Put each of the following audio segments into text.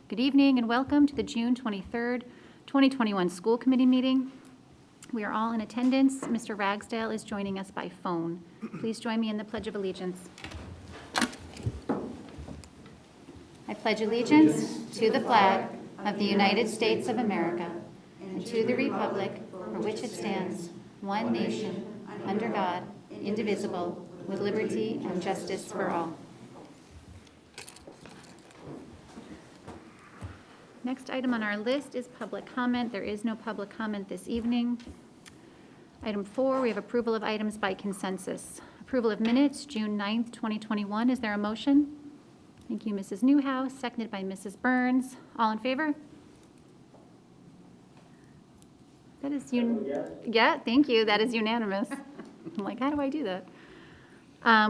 Good evening and welcome to the June 23rd, 2021 School Committee meeting. We are all in attendance. Mr. Ragsdale is joining us by phone. Please join me in the Pledge of Allegiance. I pledge allegiance to the flag of the United States of America and to the republic for which it stands, one nation, under God, indivisible, with liberty and justice for all. Next item on our list is public comment. There is no public comment this evening. Item 4, we have approval of items by consensus. Approval of minutes, June 9th, 2021. Is there a motion? Thank you, Mrs. Newhouse, seconded by Mrs. Byrnes. All in favor? That is yeah, thank you. That is unanimous. I'm like, how do I do that?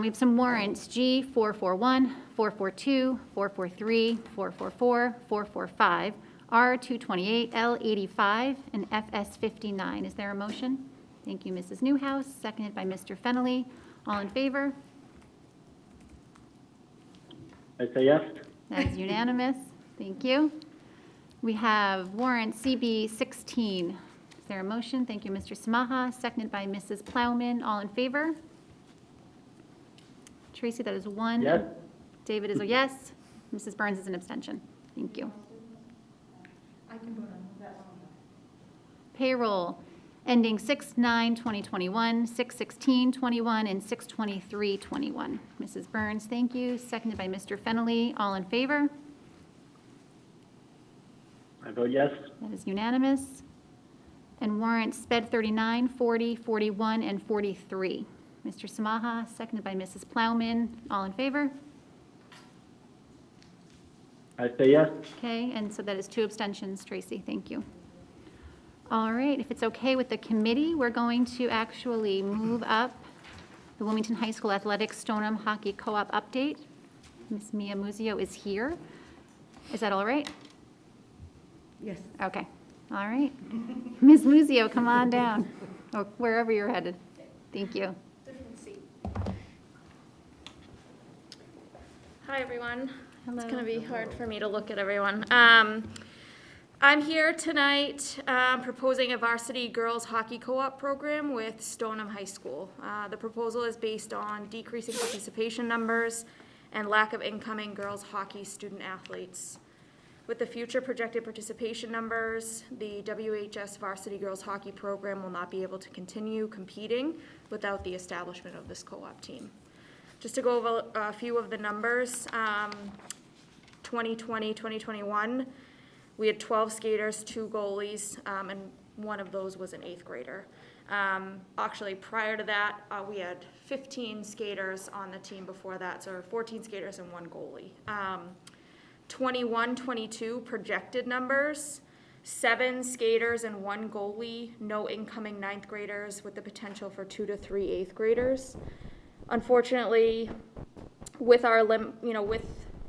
We have some warrants, G 441, 442, 443, 444, 445, R 228, L 85, and FS 59. Is there a motion? Thank you, Mrs. Newhouse, seconded by Mr. Fennelly. All in favor? I say yes. That is unanimous. Thank you. We have warrant CB 16. Is there a motion? Thank you, Mr. Samaha, seconded by Mrs. Plowman. All in favor? Tracy, that is one. Yes. David is a yes. Mrs. Byrnes is an abstention. Thank you. I can vote on that one. Payroll ending 6/9/2021, 6/16/21, and 6/23/21. Mrs. Byrnes, thank you. Seconded by Mr. Fennelly. All in favor? I vote yes. That is unanimous. And warrants sped 39, 40, 41, and 43. Mr. Samaha, seconded by Mrs. Plowman. All in favor? I say yes. Okay, and so that is 2 abstentions, Tracy. Thank you. All right, if it's okay with the committee, we're going to actually move up the Wilmington High School Athletics Stoneham Hockey Co-op update. Ms. Mia Muzio is here. Is that all right? Yes. Okay, all right. Ms. Muzio, come on down, or wherever you're headed. Thank you. Hi, everyone. Hello. It's going to be hard for me to look at everyone. I'm here tonight proposing a varsity girls hockey co-op program with Stoneham High School. The proposal is based on decreasing participation numbers and lack of incoming girls hockey student athletes. With the future projected participation numbers, the WHS varsity girls hockey program will not be able to continue competing without the establishment of this co-op team. Just to go over a few of the numbers, 2020, 2021, we had 12 skaters, 2 goalies, and one of those was an 8th grader. Actually, prior to that, we had 15 skaters on the team before that, so 14 skaters and 1 goalie. 21, 22 projected numbers, 7 skaters and 1 goalie, no incoming 9th graders with the potential for 2 to 3 8th graders. Unfortunately, with our with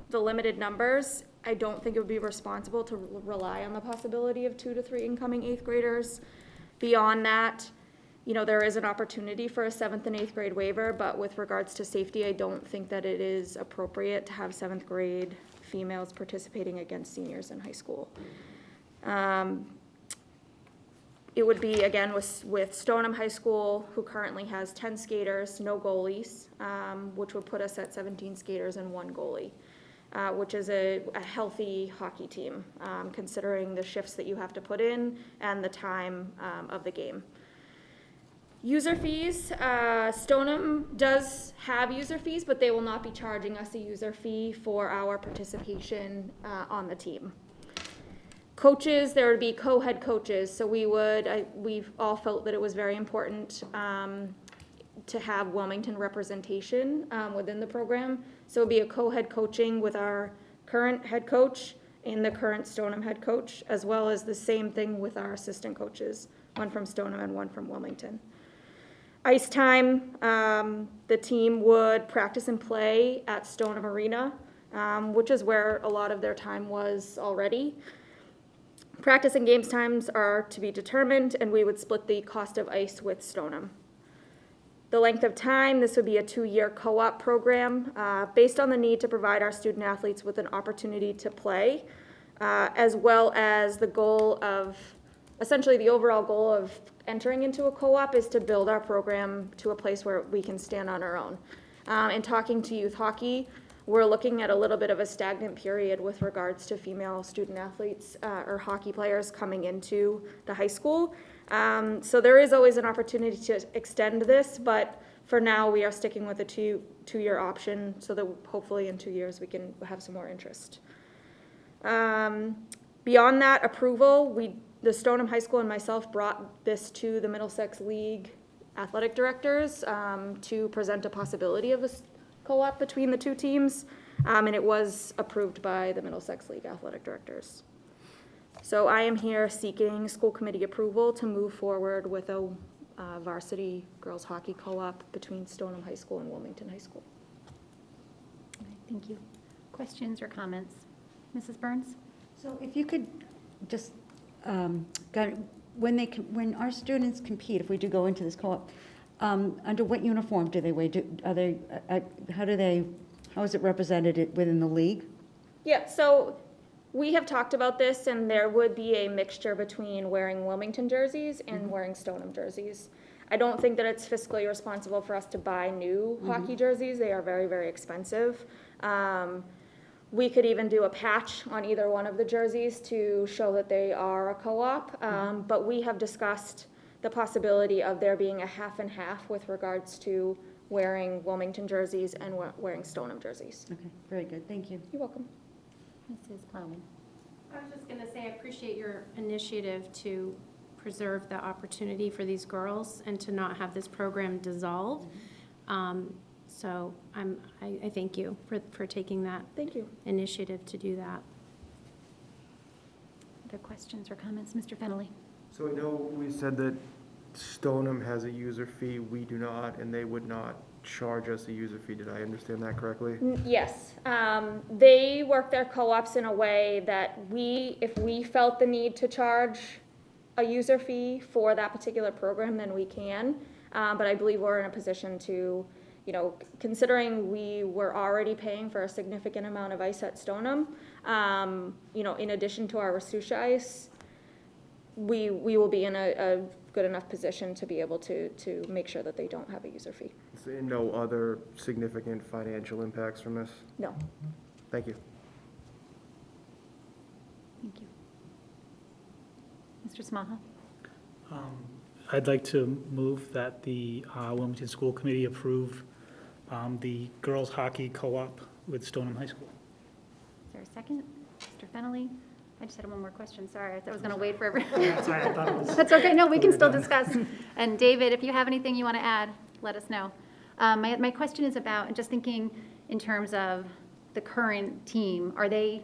the limited numbers, I don't think it would be responsible to rely on the possibility of 2 to 3 incoming 8th graders. Beyond that, there is an opportunity for a 7th and 8th grade waiver, but with regards to safety, I don't think that it is appropriate to have 7th grade females participating against seniors in high school. It would be, again, with Stoneham High School, who currently has 10 skaters, no goalies, which would put us at 17 skaters and 1 goalie, which is a healthy hockey team, considering the shifts that you have to put in and the time of the game. User fees, Stoneham does have user fees, but they will not be charging us a user fee for our participation on the team. Coaches, there would be co-head coaches, so we've all felt that it was very important to have Wilmington representation within the program. So it would be a co-head coaching with our current head coach and the current Stoneham head coach, as well as the same thing with our assistant coaches, one from Stoneham and one from Wilmington. Ice time, the team would practice and play at Stoneham Arena, which is where a lot of their time was already. Practice and games times are to be determined, and we would split the cost of ice with Stoneham. The length of time, this would be a 2-year co-op program based on the need to provide our student athletes with an opportunity to play. as well as the goal of, essentially the overall goal of entering into a co-op is to build our program to a place where we can stand on our own. In talking to youth hockey, we're looking at a little bit of a stagnant period with regards to female student athletes or hockey players coming into the high school. So there is always an opportunity to extend this, but for now we are sticking with a two-year option so that hopefully in 2 years we can have some more interest. Beyond that approval, the Stoneham High School and myself brought this to the Middlesex League athletic directors to present a possibility of a co-op between the two teams, and it was approved by the Middlesex League athletic directors. So I am here seeking school committee approval to move forward with a varsity girls hockey co-op between Stoneham High School and Wilmington High School. Okay, thank you. Questions or comments? Mrs. Byrnes? So if you could just, when our students compete, if we do go into this co-op, under what uniform do they wear? How is it represented within the league? Yeah, so we have talked about this, and there would be a mixture between wearing Wilmington jerseys and wearing Stoneham jerseys. I don't think that it's fiscally responsible for us to buy new hockey jerseys. They are very, very expensive. We could even do a patch on either one of the jerseys to show that they are a co-op, but we have discussed the possibility of there being a half and half with regards to wearing Wilmington jerseys and wearing Stoneham jerseys. Okay, very good, thank you. You're welcome. Mrs. Plowman? I was just going to say, I appreciate your initiative to preserve the opportunity for these girls and to not have this program dissolve. So I thank you for taking that Thank you. initiative to do that. Other questions or comments? Mr. Fennelly? So I know we said that Stoneham has a user fee, we do not, and they would not charge us a user fee. Did I understand that correctly? Yes, they work their co-ops in a way that if we felt the need to charge a user fee for that particular program, then we can. But I believe we're in a position to, considering we were already paying for a significant amount of ice at Stoneham, in addition to our Resusha ice, we will be in a good enough position to be able to make sure that they don't have a user fee. So no other significant financial impacts from this? No. Thank you. Thank you. Mr. Smaha? I'd like to move that the Wilmington School Committee approve the girls' hockey co-op with Stoneham High School. Is there a second? Mr. Fennelly? I just had one more question, sorry. I was going to wait for everyone. Sorry, I thought it was. That's okay, no, we can We're still done. discuss. And David, if you have anything you want to add, let us know. My question is about, just thinking in terms of the current team, are they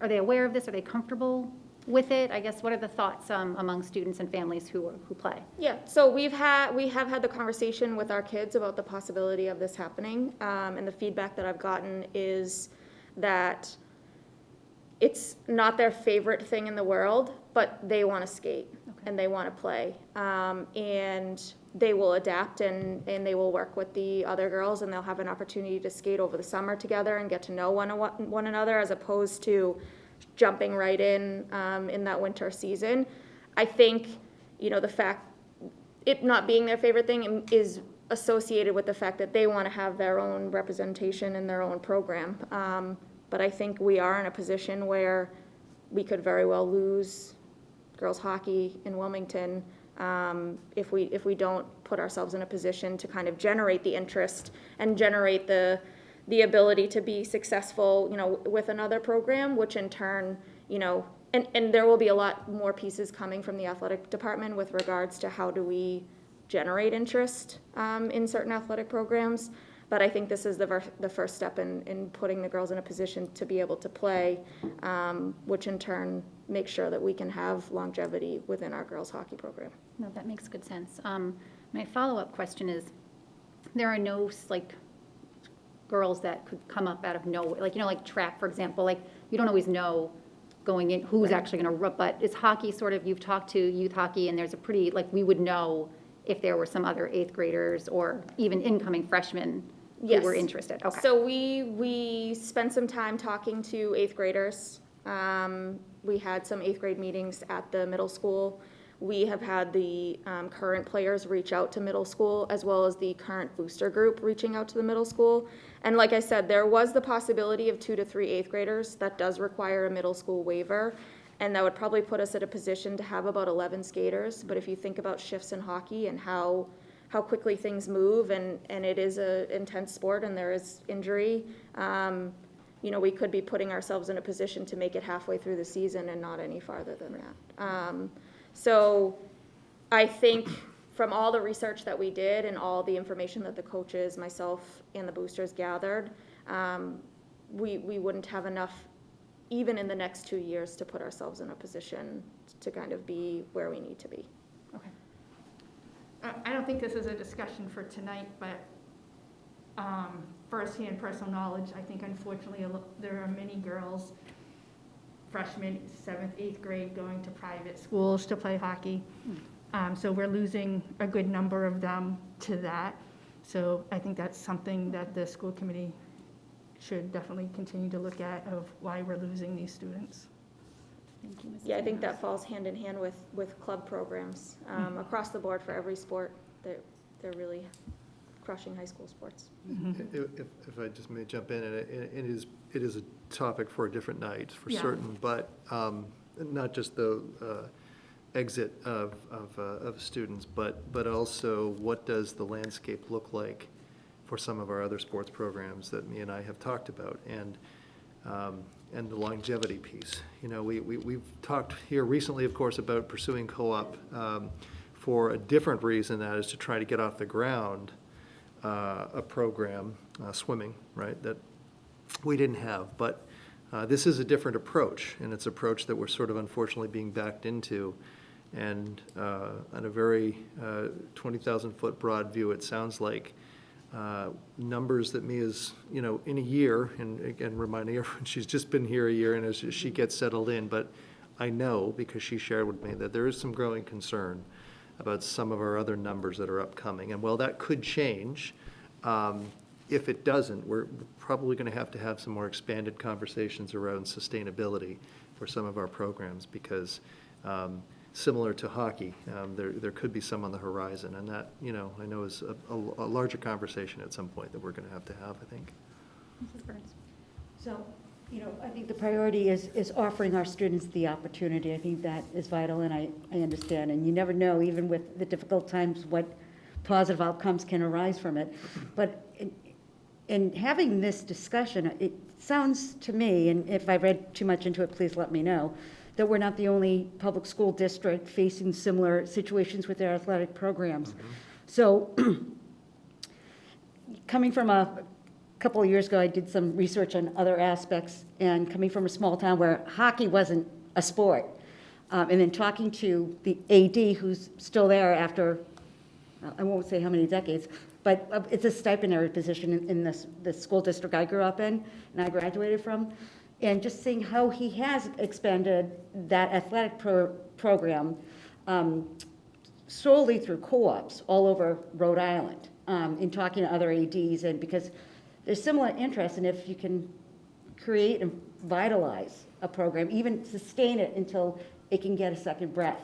aware of this? Are they comfortable with it? I guess, what are the thoughts among students and families who play? Yeah, so we have had the conversation with our kids about the possibility of this happening, and the feedback that I've gotten is that it's not their favorite thing in the world, but they want to skate and they want to play, and they will adapt and they will work with the other girls, and they'll have an opportunity to skate over the summer together and get to know one another, as opposed to jumping right in that winter season. I think, the fact it not being their favorite thing is associated with the fact that they want to have their own representation in their own program. But I think we are in a position where we could very well lose girls hockey in Wilmington if we don't put ourselves in a position to kind of generate the interest and generate the ability to be successful, with another program, which in turn, and there will be a lot more pieces coming from the athletic department with regards to how do we generate interest in certain athletic programs. But I think this is the first step in putting the girls in a position to be able to play, which in turn makes sure that we can have longevity within our girls hockey program. No, that makes good sense. My follow-up question is, there are no, girls that could come up out of nowhere, like track, for example, you don't always know going in who's actually going to, but is hockey sort of, you've talked to youth hockey, and there's a pretty, we would know if there were some other 8th graders or even incoming freshmen who Yes. were interested? Okay. So we spent some time talking to 8th graders We had some 8th grade meetings at the middle school. We have had the current players reach out to middle school, as well as the current booster group reaching out to the middle school. And like I said, there was the possibility of 2 to 3 8th graders. That does require a middle school waiver, and that would probably put us at a position to have about 11 skaters. But if you think about shifts in hockey and how quickly things move, and it is an intense sport and there is injury, you know, we could be putting ourselves in a position to make it halfway through the season and not any farther than that. So I think from all the research that we did and all the information that the coaches, myself, and the boosters gathered, we wouldn't have enough, even in the next 2 years, to put ourselves in a position to kind of be where we need to be. Okay. I don't think this is a discussion for tonight, but firsthand personal knowledge, I think unfortunately there are many girls, freshmen, 7th, 8th grade, going to private schools to play hockey. So we're losing a good number of them to that. So I think that's something that the school committee should definitely continue to look at, of why we're losing these students. Thank you, Mrs. Yeah, I think Nance. that falls hand in hand with club programs across the board for every sport. They're really crushing high school sports. If I just may jump in, and it is a topic for a different night, for Yeah. certain, but not just the exit of students, but also what does the landscape look like for some of our other sports programs that Mia and I have talked about, and the longevity piece. You know, we've talked here recently, of course, about pursuing co-op for a different reason, that is to try to get off the ground a program, swimming, right, that we didn't have. But this is a different approach, and it's an approach that we're sort of unfortunately being backed into. And on a very 20,000-foot broad view, it sounds like numbers that Mia's, you know, in a year, and again, reminding everyone, she's just been here a year, and as she gets settled in, but I know, because she shared with me, that there is some growing concern about some of our other numbers that are upcoming. And while that could change, if it doesn't, we're probably going to have some more expanded conversations around sustainability for some of our programs, because similar to hockey, there could be some on the horizon, and that, you know, I know is a larger conversation at some point that we're going to have, I think. Mrs. Byrnes. So, you know, I think the priority is offering our students the opportunity. I think that is vital, and I understand. And you never know, even with the difficult times, what positive outcomes can arise from it. But in having this discussion, it sounds to me, and if I read too much into it, please let me know, that we're not the only public school district facing similar situations with their athletic programs. Mm-hmm. So coming from a couple of years ago, I did some research on other aspects, and coming from a small town where hockey wasn't a sport, and then talking to the AD who's still there after, I won't say how many decades, but it's a stipendary position in this school district I grew up in and I graduated from, and just seeing how he has expanded that athletic program solely through co-ops all over Rhode Island, in talking to other ADs, and because there's similar interests, and if you can create and vitalize a program, even sustain it until it can get a second breath.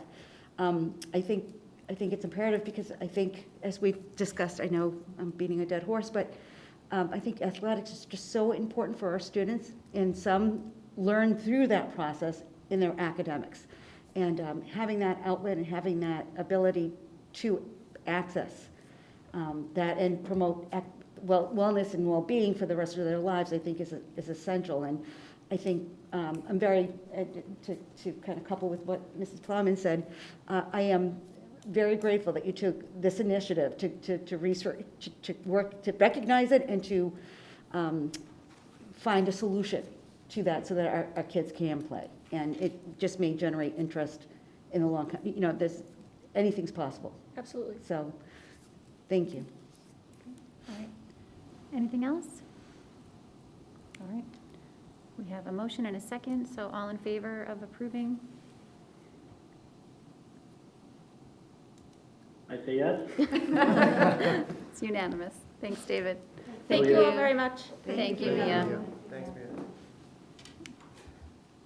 I think it's imperative, because I think, as we've discussed, I know I'm beating a dead horse, but I think athletics is just so important for our students, and some learn through that process in their academics. And having that outlet and having that ability to access that and promote wellness and well-being for the rest of their lives, I think is essential. And I think I'm very, to kind of couple with what Mrs. Plowman said, I am very grateful that you took this initiative to research, to work, to recognize it, and to find a solution to that, so that our kids can play. And it just may generate interest in the long, you know, anything's possible. Absolutely. So, thank you. All right. Anything else? All right. We have a motion and a second, so all in favor of approving? I say yes. It's unanimous. Thanks, David. Thank you all very much. Thank you, Mia. Thanks, Mia.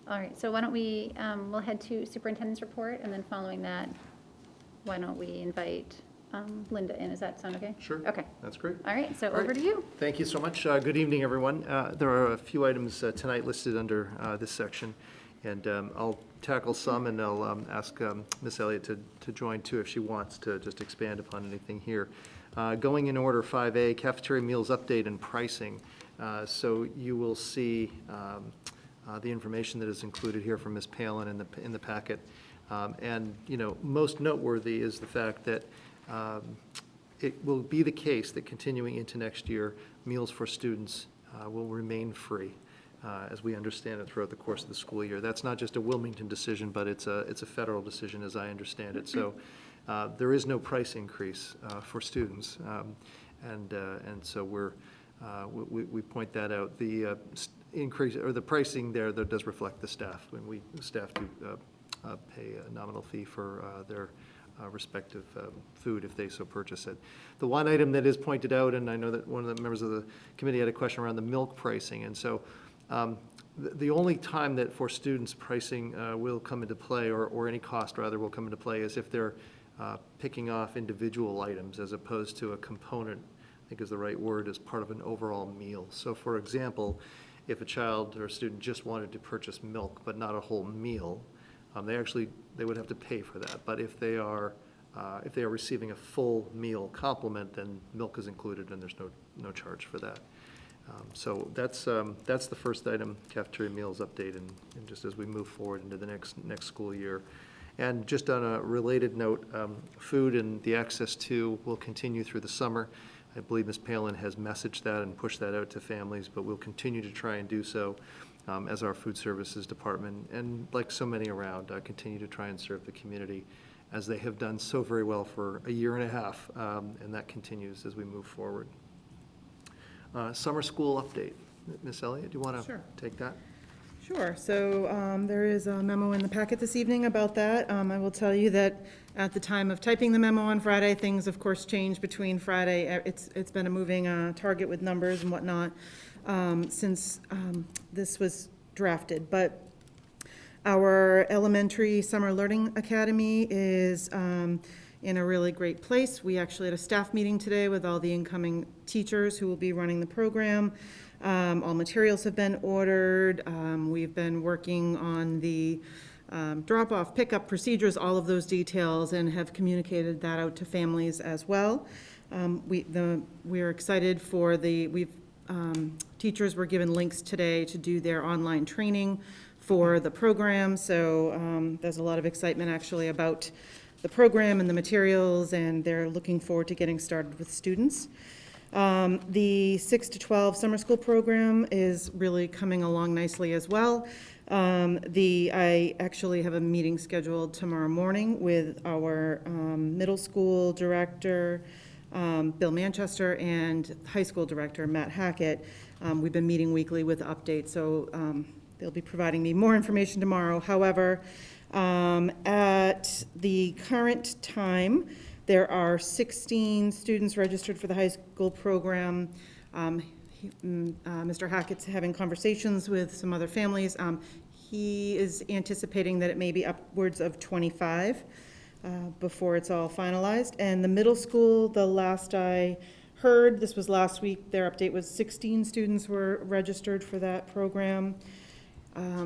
All right, so why don't we, we'll head to Superintendent's Report, and then following that, why don't we invite Linda in? Does that sound okay? Sure. Okay. That's great. All right, so All right. over to you. Thank you so much. Good evening, everyone. There are a few items tonight listed under this section, and I'll tackle some, and I'll ask Ms. Elliot to join too if she wants to just expand upon anything here. Going in order, 5A, cafeteria meals update and pricing. So you will see the information that is included here from Ms. Palin in the packet. And, you know, most noteworthy is the fact that it will be the case that continuing into next year, meals for students will remain free, as we understand it throughout the course of the school year. That's not just a Wilmington decision, but it's a federal decision, as I understand it. So there is no price increase for students, and so we point that out. The increase or the pricing there does reflect the staff. When staff do pay a nominal fee for their respective food if they so purchase it. The one item that is pointed out, and I know that one of the members of the committee had a question around the milk pricing, and so the only time that for students pricing will come into play, or any cost rather will come into play, is if they're picking off individual items as opposed to a component, I think is the right word, as part of an overall meal. So for example, if a child or a student just wanted to purchase milk but not a whole meal, they would have to pay for that. But if they are receiving a full meal complement, then milk is included and there's no charge for that. So that's the first item, cafeteria meals update, and just as we move forward into the next school year. And just on a related note, food and the access to will continue through the summer. I believe Ms. Palin has messaged that and pushed that out to families, but we'll continue to try and do so as our food services department, and like so many around, continue to try and serve the community as they have done so very well for a year and a half, and that continues as we move forward. Summer school update. Ms. Elliott, do you want to Sure. take that? Sure. So there is a memo in the packet this evening about that. I will tell you that at the time of typing the memo on Friday, things of course changed between Friday. It's been a moving target with numbers and whatnot since this was drafted. But our elementary summer learning academy is in a really great place. We actually had a staff meeting today with all the incoming teachers who will be running the program. All materials have been ordered. We've been working on the drop-off, pickup procedures, all of those details, and have communicated that out to families as well. We're excited for teachers were given links today to do their online training for the program, so there's a lot of excitement actually about the program and the materials, and they're looking forward to getting started with students. The 6 to 12 summer school program is really coming along nicely as well. I actually have a meeting scheduled tomorrow morning with our middle school director, Bill Manchester, and high school director, Matt Hackett. We've been meeting weekly with updates, so they'll be providing me more information tomorrow. However, at the current time, there are 16 students registered for the high school program. Mr. Hackett's having conversations with some other families. He is anticipating that it may be upwards of 25 before it's all finalized. And the middle school, the last I heard, this was last week, their update was 16 students were registered for that program.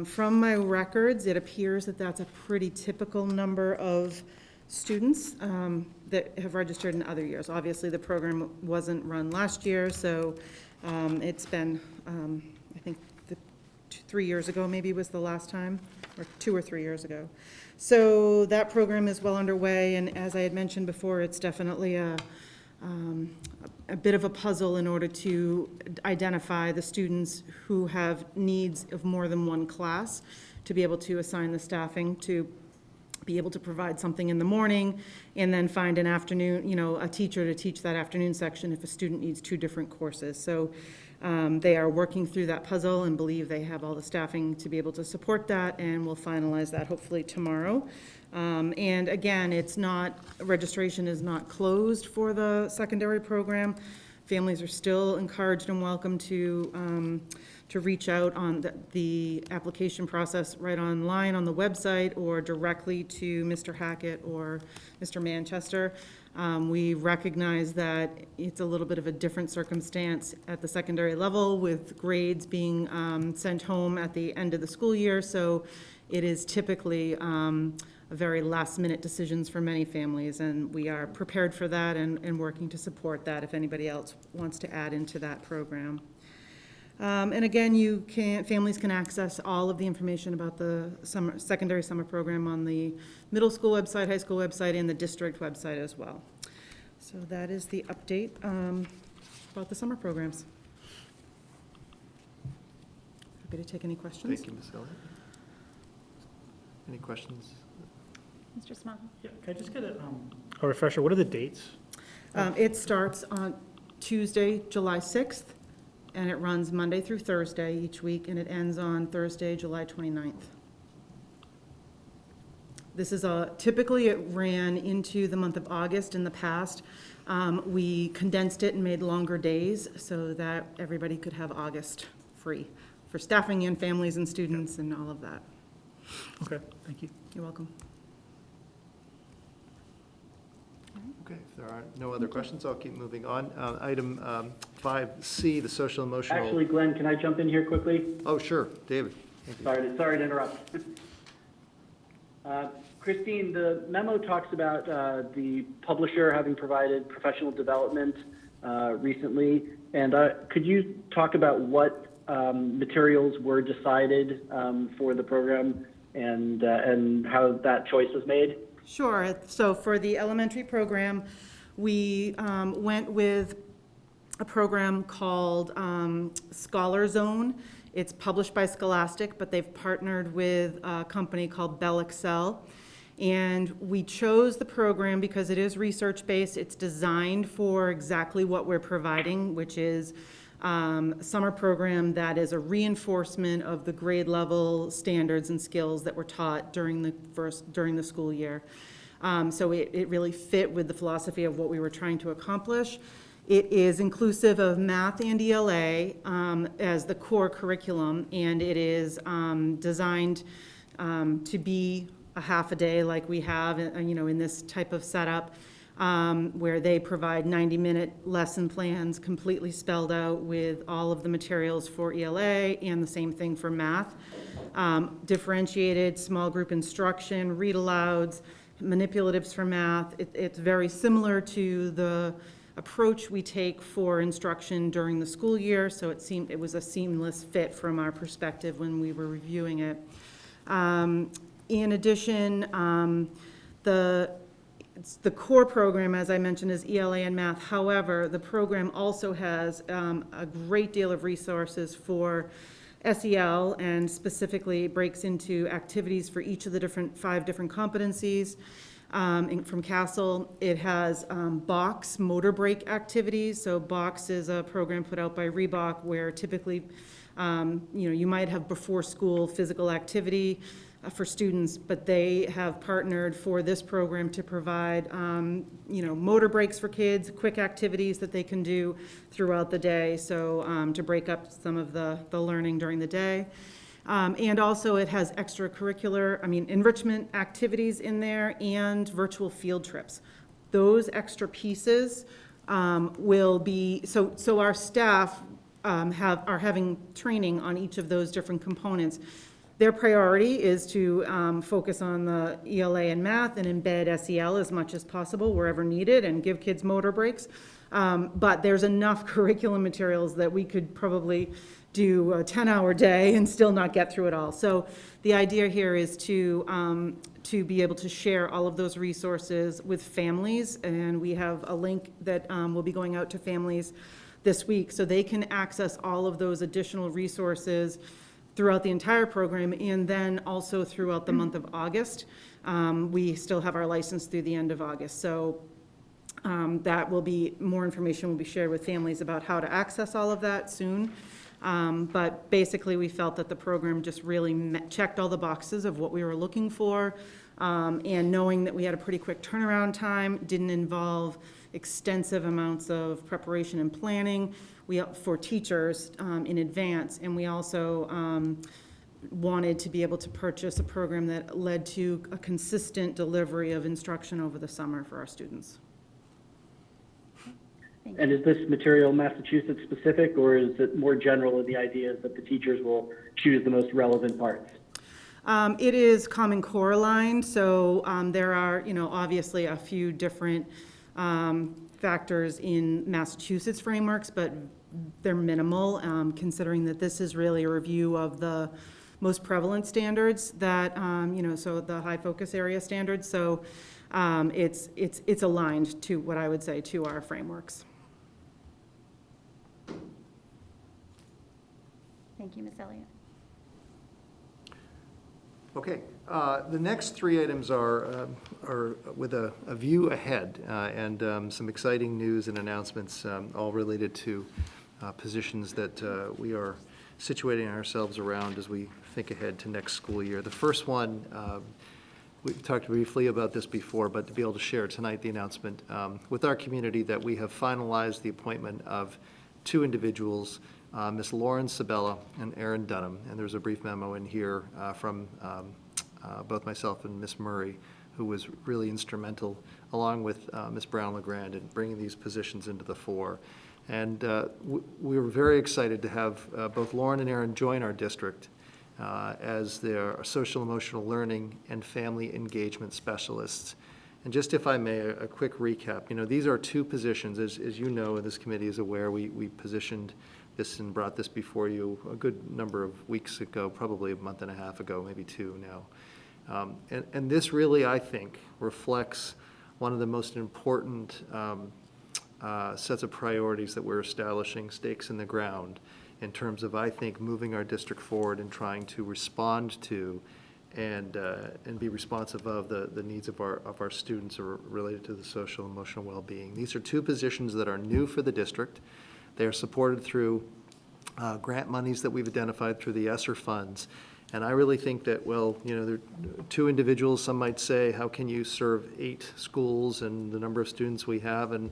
From my records, it appears that that's a pretty typical number of students that have registered in other years. Obviously, the program wasn't run last year, so it's been, I think, 3 years ago maybe was the last time, or 2 or 3 years ago. So that program is well underway, and as I had mentioned before, it's definitely a bit of a puzzle in order to identify the students who have needs of more than one class, to be able to assign the staffing to be able to provide something in the morning, and then find an afternoon, a teacher to teach that afternoon section if a student needs 2 different courses. So they are working through that puzzle and believe they have all the staffing to be able to support that, and we'll finalize that hopefully tomorrow. And again, registration is not closed for the secondary program. Families are still encouraged and welcome to reach out on the application process right online on the website or directly to Mr. Hackett or Mr. Manchester. We recognize that it's a little bit of a different circumstance at the secondary level with grades being sent home at the end of the school year, so it is typically a very last-minute decisions for many families, and we are prepared for that and working to support that if anybody else wants to add into that program. And again, families can access all of the information about the secondary summer program on the middle school website, high school website, and the district website as well. So that is the update about the summer programs. Happy to take any questions. Thank you, Ms. Elliott. Any questions? Mr. Small? Yeah, can I just get a refresher? What are the dates? It starts on Tuesday, July 6th, and it runs Monday through Thursday each week, and it ends on Thursday, July 29th. This is typically it ran into the month of August in the past. We condensed it and made longer days so that everybody could have August free for staffing and families and students and all of that. Okay, thank you. You're welcome. Okay, if there are no other questions, I'll keep moving on. Item 5C, the social emotional. Actually, Glenn, can I jump in here quickly? Oh, sure, David. Sorry to interrupt. Christine, the memo talks about the publisher having provided professional development recently, and could you talk about what materials were decided for the program and how that choice was made? Sure. So for the elementary program, we went with a program called Scholar Zone. It's published by Scholastic, but they've partnered with a company called Bell Excel. And we chose the program because it is research-based. It's designed for exactly what we're providing, which is a summer program that is a reinforcement of the grade level standards and skills that were taught during the school year. So it really fit with the philosophy of what we were trying to accomplish. It is inclusive of math and ELA as the core curriculum, and it is designed to be a half a day like we have, in this type of setup, where they provide 90-minute lesson plans completely spelled out with all of the materials for ELA and the same thing for math. Differentiated small group instruction, read-alouds, manipulatives for math. It's very similar to the approach we take for instruction during the school year, so it was a seamless fit from our perspective when we were reviewing it. In addition, the core program, as I mentioned, is ELA and math. However, the program also has a great deal of resources for SEL, and specifically breaks into activities for each of the 5 different competencies. From Castle, it has box motor brake activities. So box is a program put out by Reebok where typically, you might have before school physical activity for students, but they have partnered for this program to provide, motor breaks for kids, quick activities that they can do throughout the day, so to break up some of the learning during the day. And also it has extracurricular, enrichment activities in there and virtual field trips. Those extra pieces will be, so our staff are having training on each of those different components. Their priority is to focus on the ELA and math and embed SEL as much as possible wherever needed and give kids motor breaks. But there's enough curriculum materials that we could probably do a 10-hour day and still not get through it all. So the idea here is to be able to share all of those resources with families, and we have a link that will be going out to families this week so they can access all of those additional resources throughout the entire program, and then also throughout the month of August. We still have our license through the end of August. So that will be, more information will be shared with families about how to access all of that soon. But basically, we felt that the program just really checked all the boxes of what we were looking for, and knowing that we had a pretty quick turnaround time, didn't involve extensive amounts of preparation and planning for teachers in advance, and we also wanted to be able to purchase a program that led to a consistent delivery of instruction over the summer for our students. And is this material Massachusetts specific, or is it more general in the idea that the teachers will choose the most relevant parts? It is Common Core aligned, so there are, obviously a few different factors in Massachusetts frameworks, but they're minimal, considering that this is really a review of the most prevalent standards that, so the high focus area standards. So it's aligned to what I would say to our frameworks. Thank you, Ms. Elliott. Okay, the next three items are with a view ahead and some exciting news and announcements, all related to positions that we are situating ourselves around as we think ahead to next school year. The first one, we've talked briefly about this before, but to be able to share tonight the announcement with our community that we have finalized the appointment of two individuals, Ms. Lauren Sabella and Aaron Dunham. And there's a brief memo in here from both myself and Ms. Murray, who was really instrumental, along with Ms. Brown-LeGrand, in bringing these positions into the fore. And we were very excited to have both Lauren and Aaron join our district as their social emotional learning and family engagement specialists. And just if I may, a quick recap. These are two positions, as you know, and this committee is aware, we positioned this and brought this before you a good number of weeks ago, probably a month and a half ago, maybe two now. And this really, I think, reflects one of the most important sets of priorities that we're establishing, stakes in the ground, in terms of, I think, moving our district forward and trying to respond to and be responsive of the needs of our students related to the social and emotional well-being. These are two positions that are new for the district. They are supported through grant monies that we've identified through the ESSER funds. And I really think that, there are two individuals. Some might say, how can you serve 8 schools and the number of students we have? And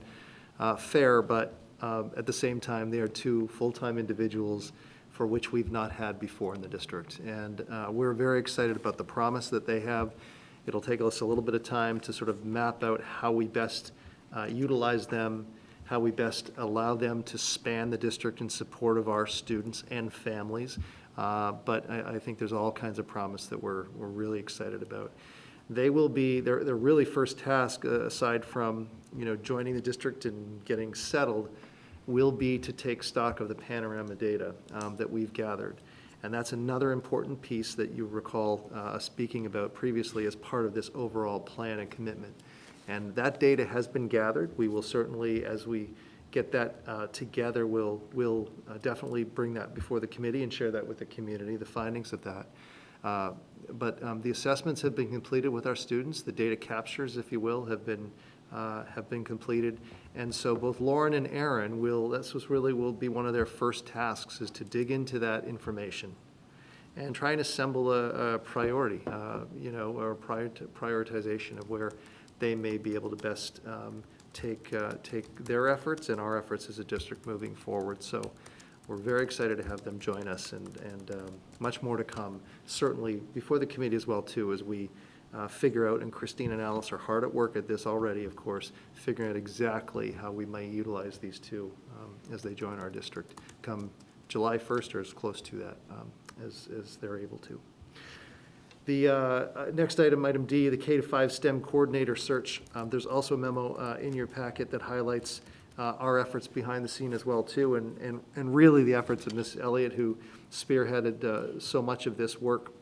fair, but at the same time, they are two full-time individuals for which we've not had before in the district. And we're very excited about the promise that they have. It'll take us a little bit of time to sort of map out how we best utilize them, how we best allow them to span the district in support of our students and families. But I think there's all kinds of promise that we're really excited about. They will be, their really first task, aside from joining the district and getting settled, will be to take stock of the panorama data that we've gathered. And that's another important piece that you recall us speaking about previously as part of this overall plan and commitment. And that data has been gathered. We will certainly, as we get that together, we'll definitely bring that before the committee and share that with the community, the findings of that. But the assessments have been completed with our students. The data captures, if you will, have been completed. And so both Lauren and Aaron will be one of their first tasks, is to dig into that information and try and assemble a priority, or prioritization of where they may be able to best take their efforts and our efforts as a district moving forward. So we're very excited to have them join us, and much more to come, certainly before the committee as well, too, as we figure out, and Christine and Alice are hard at work at this already, of course, figuring out exactly how we might utilize these two as they join our district come July 1st or as close to that as they're able to. The next item, item D, the K-5 STEM coordinator search. There's also a memo in your packet that highlights our efforts behind the scene as well, too, and really the efforts of Ms. Elliot, who spearheaded so much of this work.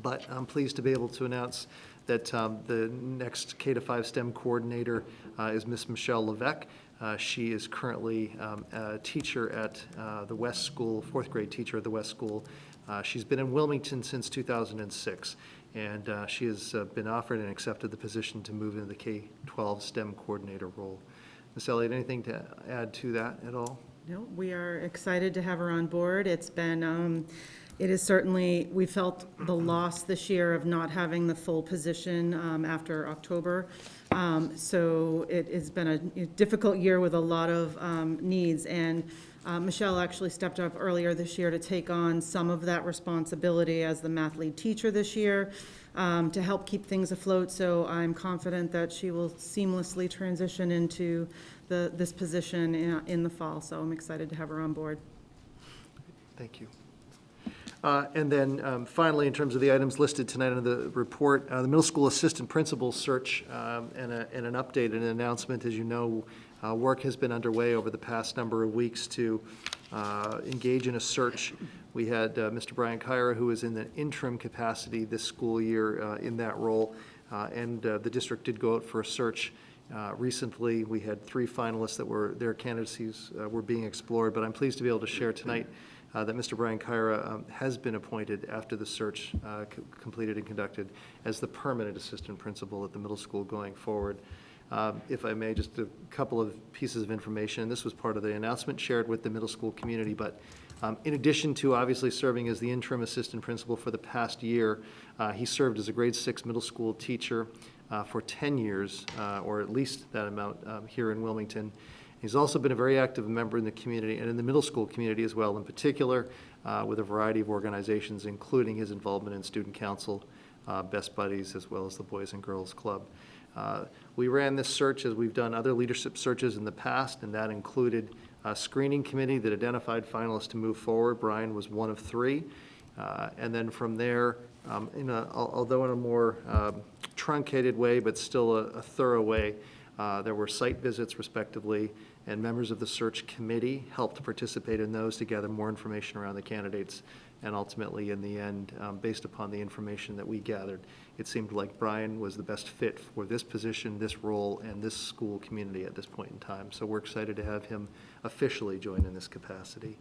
But I'm pleased to be able to announce that the next K-5 STEM coordinator is Ms. Michelle Levesque. She is currently a teacher at the West School, 4th grade teacher at the West School. She's been in Wilmington since 2006, and she has been offered and accepted the position to move into the K-12 STEM coordinator role. Ms. Elliott, anything to add to that at all? No, we are excited to have her on board. It's been, it is certainly, we felt the loss this year of not having the full position after October. So it has been a difficult year with a lot of needs, and Michelle actually stepped up earlier this year to take on some of that responsibility as the math lead teacher this year, to help keep things afloat. So I'm confident that she will seamlessly transition into this position in the fall. So I'm excited to have her on board. Thank you. And then finally, in terms of the items listed tonight in the report, the middle school assistant principal search and an update and an announcement. As you know, work has been underway over the past number of weeks to engage in a search. We had Mr. Brian Kyra, who is in an interim capacity this school year in that role, and the district did go out for a search. Recently, we had 3 finalists that their candidacies were being explored, but I'm pleased to be able to share tonight that Mr. Brian Kyra has been appointed after the search completed and conducted as the permanent assistant principal at the middle school going forward. If I may, just a couple of pieces of information. This was part of the announcement shared with the middle school community, but in addition to obviously serving as the interim assistant principal for the past year, he served as a grade 6 middle school teacher for 10 years, or at least that amount here in Wilmington. He's also been a very active member in the community and in the middle school community as well, in particular with a variety of organizations, including his involvement in student council, Best Buddies, as well as the Boys and Girls Club. We ran this search as we've done other leadership searches in the past, and that included a screening committee that identified finalists to move forward. Brian was one of 3. And then from there, although in a more truncated way, but still a thorough way, there were site visits respectively, and members of the search committee helped participate in those to gather more information around the candidates. And ultimately, in the end, based upon the information that we gathered, it seemed like Brian was the best fit for this position, this role, and this school community at this point in time. So we're excited to have him officially join in this capacity.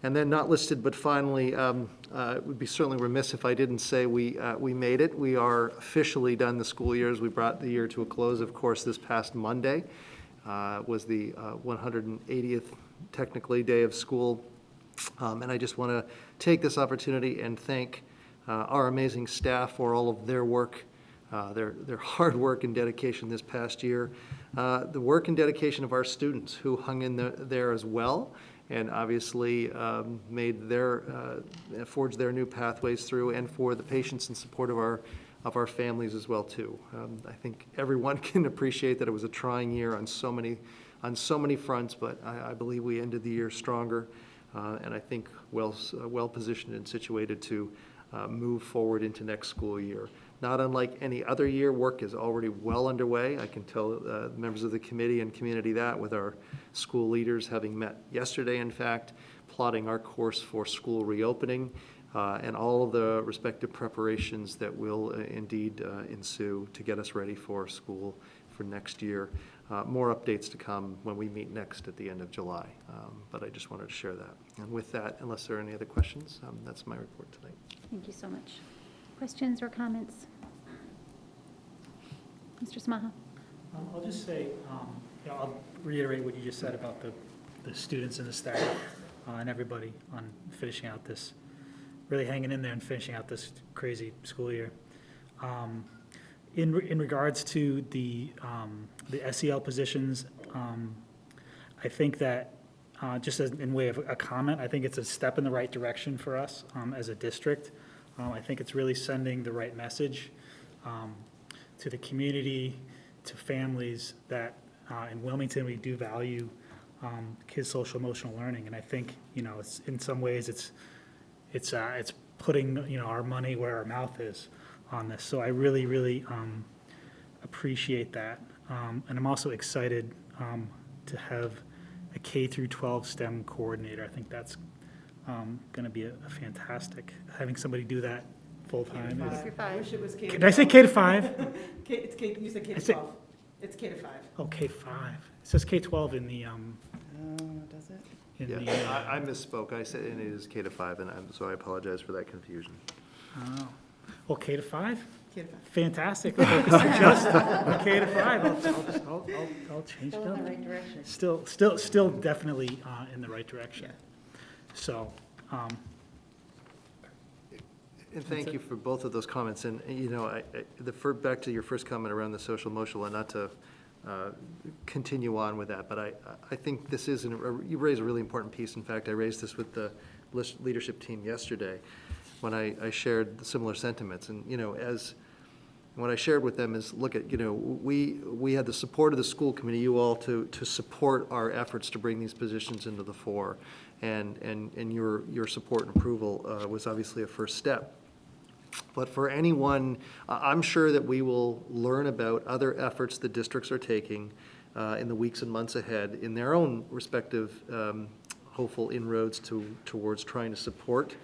And then not listed, but finally, it would be certainly remiss if I didn't say we made it. We are officially done the school years. We brought the year to a close, of course, this past Monday. Was the 180th, technically, day of school. And I just want to take this opportunity and thank our amazing staff for all of their work, their hard work and dedication this past year. The work and dedication of our students who hung in there as well, and obviously forged their new pathways through, and for the patience and support of our families as well too. I think everyone can appreciate that it was a trying year on so many fronts, but I believe we ended the year stronger, and I think well positioned and situated to move forward into next school year. Not unlike any other year, work is already well underway. I can tell members of the committee and community that, with our school leaders having met yesterday, in fact, plotting our course for school reopening, and all of the respective preparations that will indeed ensue to get us ready for school for next year. More updates to come when we meet next at the end of July, but I just wanted to share that. And with that, unless there are any other questions, that's my report tonight. Thank you so much. Questions or comments? Mr. Smaha? I'll just say, I'll reiterate what you just said about the students and the staff and everybody on finishing out this, really hanging in there and finishing out this crazy school year. In regards to the SEL positions, I think that just as in way of a comment, I think it's a step in the right direction for us as a district. I think it's really sending the right message to the community, to families, that in Wilmington we do value kids' social emotional learning, and I think it's in some ways it's putting our money where our mouth is on this. So I really appreciate that, and I'm also excited to have a K through 12 STEM coordinator. I think that's going to be a fantastic, having somebody do that full-time. I wish it was K to 12. Did I say K to 5? You said K to I said- 12. It's K to 5. Oh, K-5. It says K-12 in the, Does it? I misspoke. I said it is K to 5, and so I apologize for that confusion. Oh, well, K to 5? K to 5. Fantastic. Just K to 5. I'll change it Still in up. the right direction. Still definitely in the right direction. So, And thank you for both of those comments. And, you know, back to your first comment around the social emotional, and not to continue on with that, but I think this is, you raise a really important piece. In fact, I raised this with the leadership team yesterday when I shared the similar sentiments. And, you know, what I shared with them is, look at, you know, we had the support of the school committee, you all, to support our efforts to bring these positions into the fore. And your support and approval was obviously a first step. But for anyone, I'm sure that we will learn about other efforts the districts are taking in the weeks and months ahead in their own respective hopeful inroads towards trying to support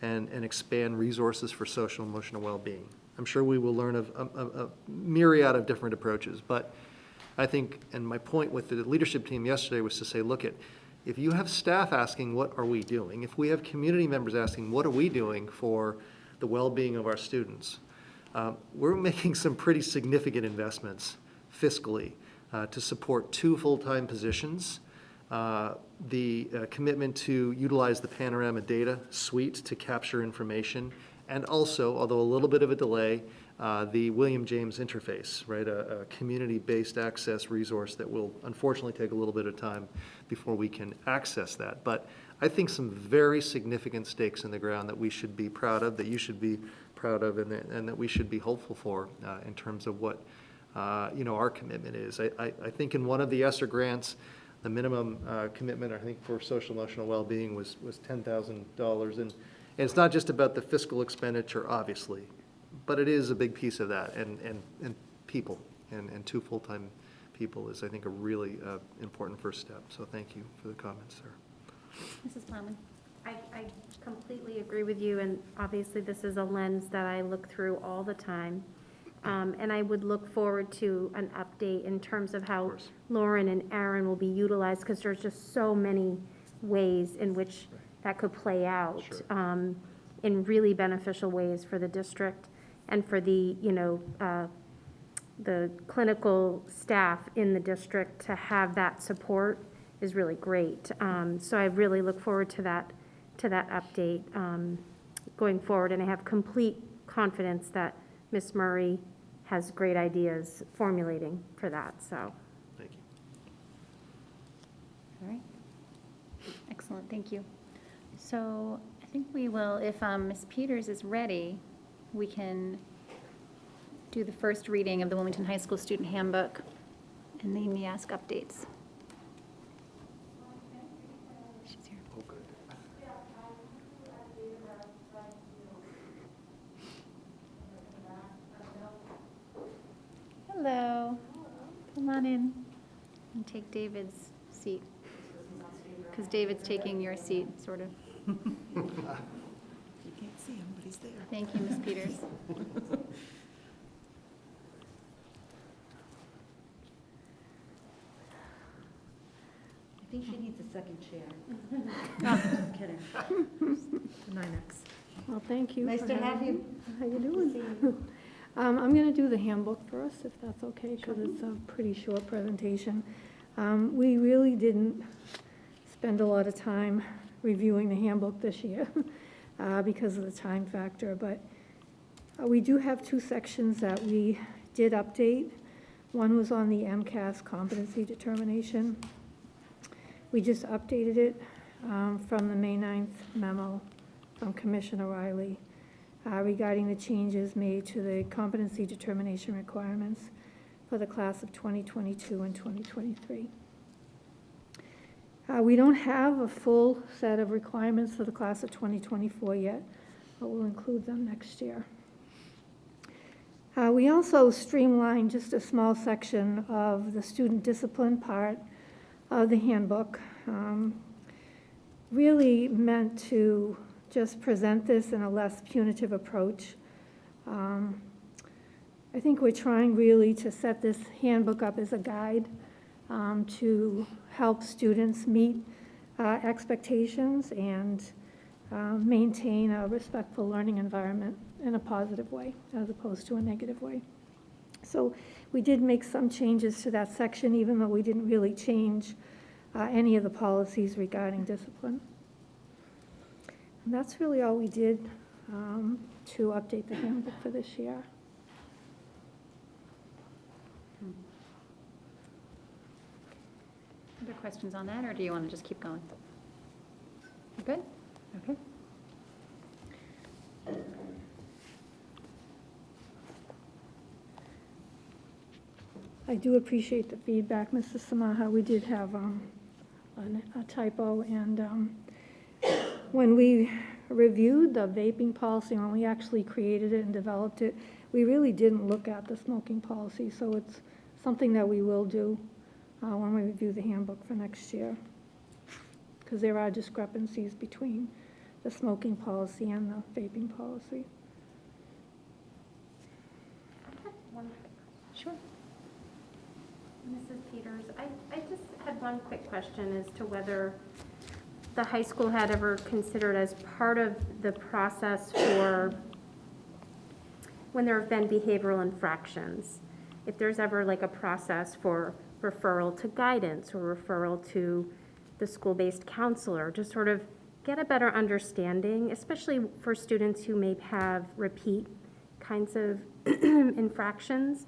and expand resources for social and emotional well-being. I'm sure we will learn of a myriad of different approaches, but I think, and my point with the leadership team yesterday was to say, look, if you have staff asking, what are we doing? If we have community members asking, what are we doing for the well-being of our students? We're making some pretty significant investments fiscally to support 2 full-time positions, the commitment to utilize the Panorama data suite to capture information, and also, although a little bit of a delay, the William James interface, right, a community-based access resource that will unfortunately take a little bit of time before we can access that. But I think some very significant stakes in the ground that we should be proud of, that you should be proud of, and that we should be hopeful for in terms of what you know, our commitment is. I think in one of the ESSER grants, the minimum commitment, I think, for social emotional well-being was $10,000, and it's not just about the fiscal expenditure, obviously, but it is a big piece of that, and people, and 2 full-time people is, I think, a really important first step. So thank you for the comments, sir. Mrs. Plowman? I completely agree with you, and obviously this is a lens that I look through all the time. And I would look forward to an update in terms of how Lauren and Aaron will be utilized, because there's just so many ways in which that could play out in really beneficial ways for the district and for the, you know, the clinical staff in the district. To have that support is really great. So I really look forward to that update going forward, and I have complete confidence that Ms. Murray has great ideas formulating for that, so. Thank you. All right. Excellent, thank you. So I think we will, if Ms. Peters is ready, we can do the first reading of the Wilmington High School Student Handbook, and then we ask updates. She's here. Oh, good. Hello. Come on in and take David's seat, because David's taking your seat, sort of. You can't see him, but he's there. Thank you, Ms. Peters. I think she needs a second chair. No, just kidding. 9X. Well, thank you. Nice for to have having you. me. How you doing? I'm going to do the handbook first, if that's okay, because it's a pretty short presentation. We really didn't spend a lot of time reviewing the handbook this year because of the time factor, but we do have 2 sections that we did update. One was on the MCAS competency determination. We just updated it from the May 9th memo from Commissioner Riley regarding the changes made to the competency determination requirements for the class of 2022 and 2023. We don't have a full set of requirements for the class of 2024 yet, but we'll include them next year. We also streamlined just a small section of the student discipline part of the handbook, really meant to just present this in a less punitive approach. I think we're trying really to set this handbook up as a guide to help students meet expectations and maintain a respectful learning environment in a positive way as opposed to a negative way. So we did make some changes to that section, even though we didn't really change any of the policies regarding discipline. And that's really all we did to update the handbook for this year. Other questions on that, or do you want to just keep going? You good? Okay. I do appreciate the feedback, Mr. Samaha. We did have a typo, and when we reviewed the vaping policy, when we actually created it and developed it, we really didn't look at the smoking policy, so it's something that we will do when we review the handbook for next year, because there are discrepancies between the smoking policy and the vaping policy. Sure. Mrs. Peters, I just had one quick question as to whether the high school had ever considered as part of the process for when there have been behavioral infractions, if there's ever like a process for referral to guidance or referral to the school-based counselor to sort of get a better understanding, especially for students who may have repeat kinds of infractions,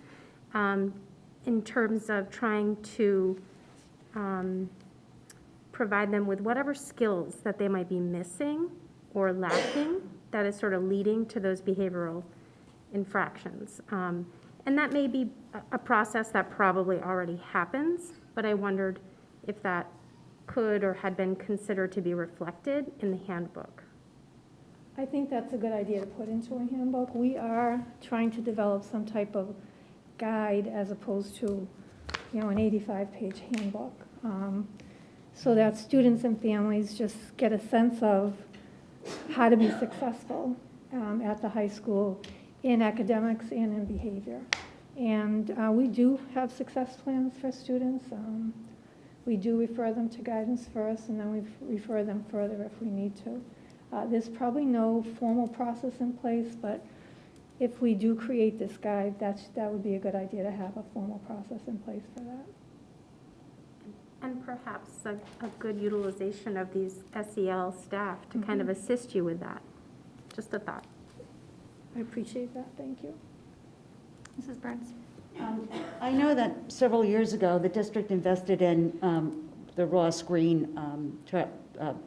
in terms of trying to provide them with whatever skills that they might be missing or lacking that is sort of leading to those behavioral infractions. And that may be a process that probably already happens, but I wondered if that could or had been considered to be reflected in the handbook. I think that's a good idea to put into a handbook. We are trying to develop some type of guide as opposed to, an 85-page handbook, so that students and families just get a sense of how to be successful at the high school in academics and in behavior. And we do have success plans for students. We do refer them to guidance first, and then we refer them further if we need to. There's probably no formal process in place, but if we do create this guide, that would be a good idea to have a formal process in place for that. And perhaps a good utilization of these SEL staff to kind of assist you with that. Just a thought. I appreciate that, thank you. Mrs. Byrnes? I know that several years ago, the district invested in the raw screen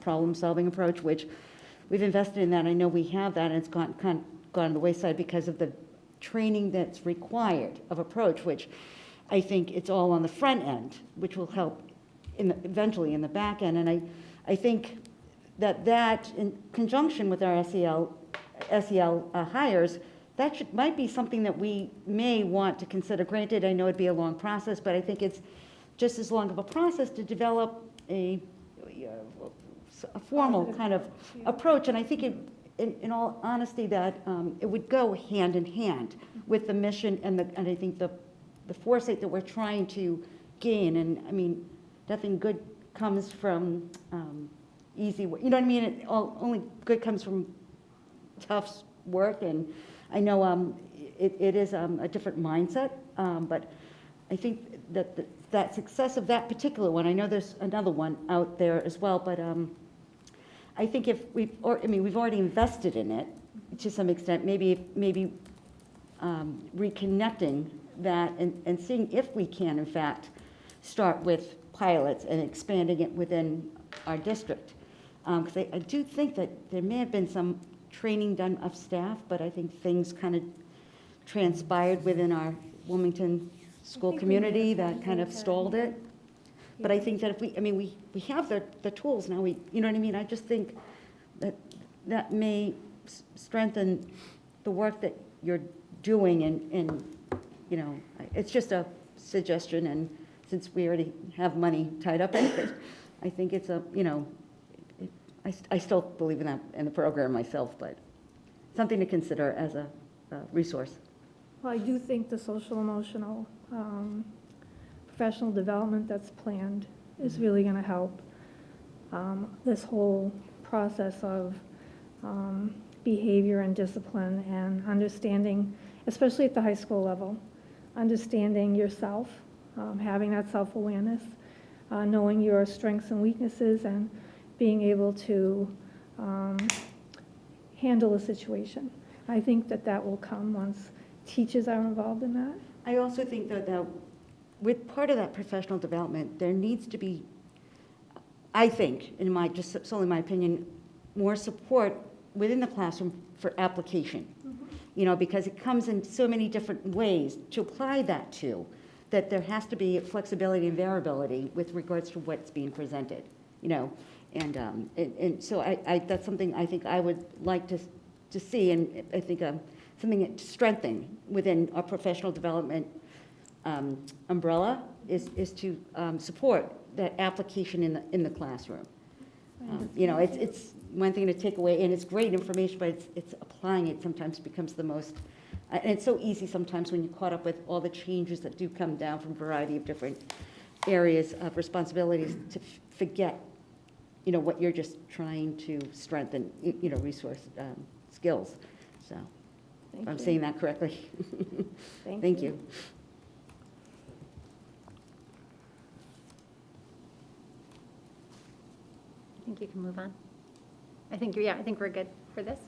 problem-solving approach, which we've invested in that. I know we have that, and it's gone to the wayside because of the training that's required of approach, which I think it's all on the front end, which will help eventually in the back end. And I think that in conjunction with our SEL hires, that might be something that we may want to consider. Granted, I know it'd be a long process, but I think it's just as long of a process to develop a formal kind of approach. And I think in all honesty, that it would go hand in hand with the mission and I think the foresight that we're trying to gain. And I mean, nothing good comes from easy work. You know what I mean? Only good comes from tough work. And I know it is a different mindset, but I think that success of that particular one, I know there's another one out there as well, but I think if we've already invested in it to some extent, maybe reconnecting that and seeing if we can, in fact, start with pilots and expanding it within our district. Because I do think that there may have been some training done of staff, but I think things kind of transpired within our Wilmington school community that kind of stalled it. But I think that if we have the tools now, you know what I mean? I just think that may strengthen the work that you're doing, and it's just a suggestion, and since we already have money tied up in it, I think it's I still believe in the program myself, but something to consider as a resource. Well, I do think the social emotional professional development that's planned is really going to help this whole process of behavior and discipline and understanding, especially at the high school level, understanding yourself, having that self-awareness, knowing your strengths and weaknesses, and being able to handle a situation. I think that that will come once teachers are involved in that. I also think that with part of that professional development, there needs to be, I think, in my, just solely my opinion, more support within the classroom for application. You know, because it comes in so many different ways to apply that to, that there has to be flexibility and variability with regards to what's being presented, you know. And so I that's something I think I would like to see, and I think something to strengthen within our professional development umbrella is to support that application in the classroom. You know, it's one thing to take away, and it's great information, but it's applying it sometimes becomes the most, and it's so easy sometimes when you're caught up with all the changes that do come down from a variety of different areas of responsibilities to forget, you know, what you're just trying to strengthen, you know, resource skills. So, if I'm saying that correctly. Thank you. I think you can move on. I think we're good for this.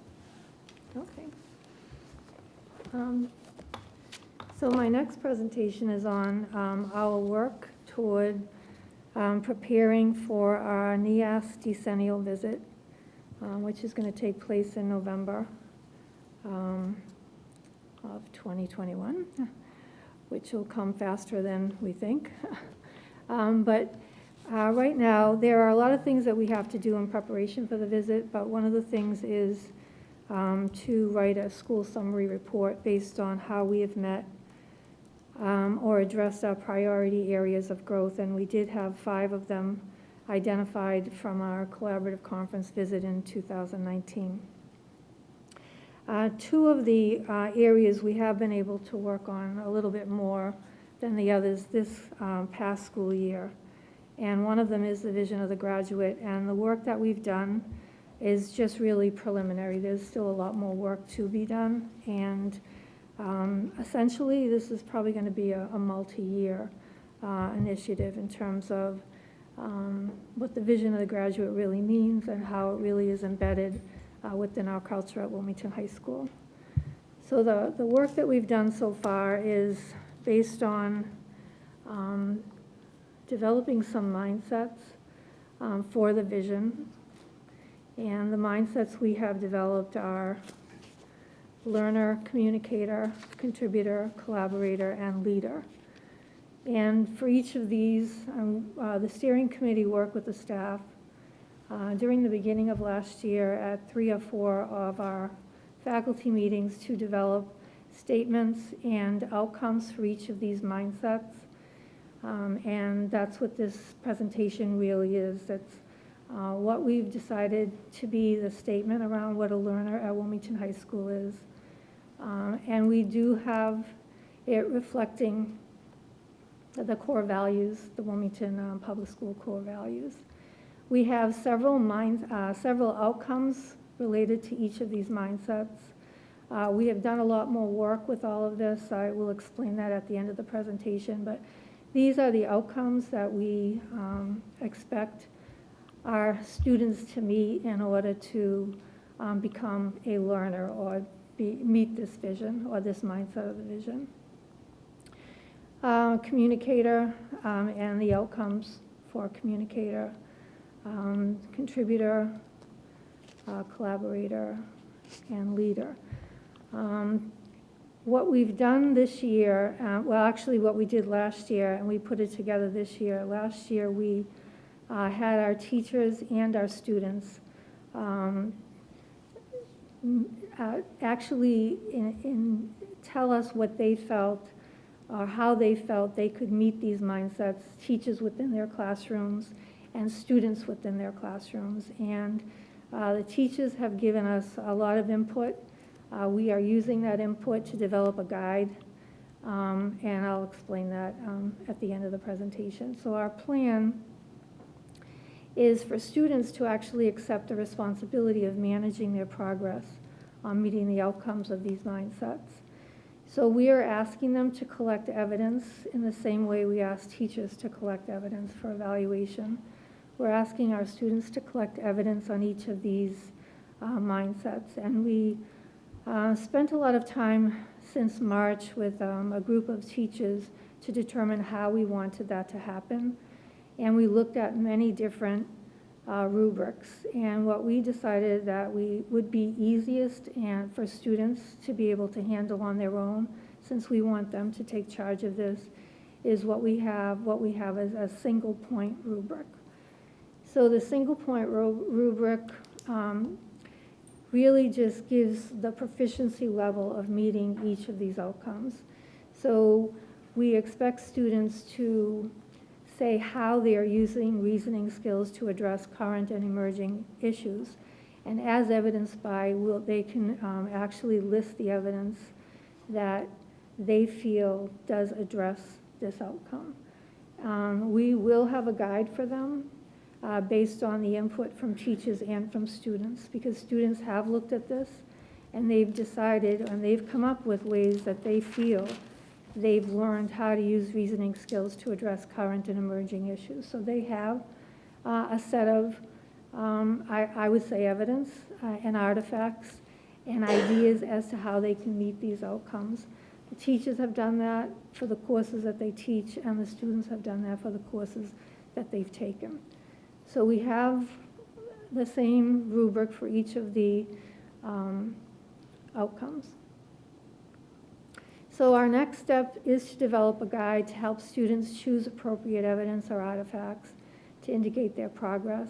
Okay. So my next presentation is on our work toward preparing for our NEAS decennial visit, which is going to take place in November of 2021, which will come faster than we think. But right now, there are a lot of things that we have to do in preparation for the visit, but one of the things is to write a school summary report based on how we have met or addressed our priority areas of growth, and we did have 5 of them identified from our collaborative conference visit in 2019. 2 of the areas we have been able to work on a little bit more than the others this past school year. And one of them is the vision of the graduate, and the work that we've done is just really preliminary. There's still a lot more work to be done, and essentially this is probably going to be a multi-year initiative in terms of what the vision of the graduate really means and how it really is embedded within our culture at Wilmington High School. So the work that we've done so far is based on developing some mindsets for the vision. And the mindsets we have developed are learner, communicator, contributor, collaborator, and leader. And for each of these, the steering committee worked with the staff during the beginning of last year at 3 or 4 of our faculty meetings to develop statements and outcomes for each of these mindsets. And that's what this presentation really is. That's what we've decided to be the statement around what a learner at Wilmington High School is. And we do have it reflecting the core values, the Wilmington Public School core values. We have several outcomes related to each of these mindsets. We have done a lot more work with all of this. I will explain that at the end of the presentation, but these are the outcomes that we expect our students to meet in order to become a learner or meet this vision or this mindset of the vision. Communicator and the outcomes for communicator, contributor, collaborator, and leader. What we've done this year, well, actually what we did last year, and we put it together this year. Last year we had our teachers and our students actually tell us what they felt or how they felt they could meet these mindsets, teachers within their classrooms and students within their classrooms. And the teachers have given us a lot of input. We are using that input to develop a guide, and I'll explain that at the end of the presentation. So our plan is for students to actually accept the responsibility of managing their progress on meeting the outcomes of these mindsets. So we are asking them to collect evidence in the same way we ask teachers to collect evidence for evaluation. We're asking our students to collect evidence on each of these mindsets. And we spent a lot of time since March with a group of teachers to determine how we wanted that to happen. And we looked at many different rubrics. And what we decided that we would be easiest and for students to be able to handle on their own, since we want them to take charge of this, is what we have as a single point rubric. So the single point rubric really just gives the proficiency level of meeting each of these outcomes. So we expect students to say how they are using reasoning skills to address current and emerging issues. And as evidenced by, they can actually list the evidence that they feel does address this outcome. We will have a guide for them based on the input from teachers and from students, because students have looked at this and they've decided and they've come up with ways that they feel they've learned how to use reasoning skills to address current and emerging issues. So they have a set of, I would say, evidence and artifacts and ideas as to how they can meet these outcomes. The teachers have done that for the courses that they teach, and the students have done that for the courses that they've taken. So we have the same rubric for each of the outcomes. So our next step is to develop a guide to help students choose appropriate evidence or artifacts to indicate their progress.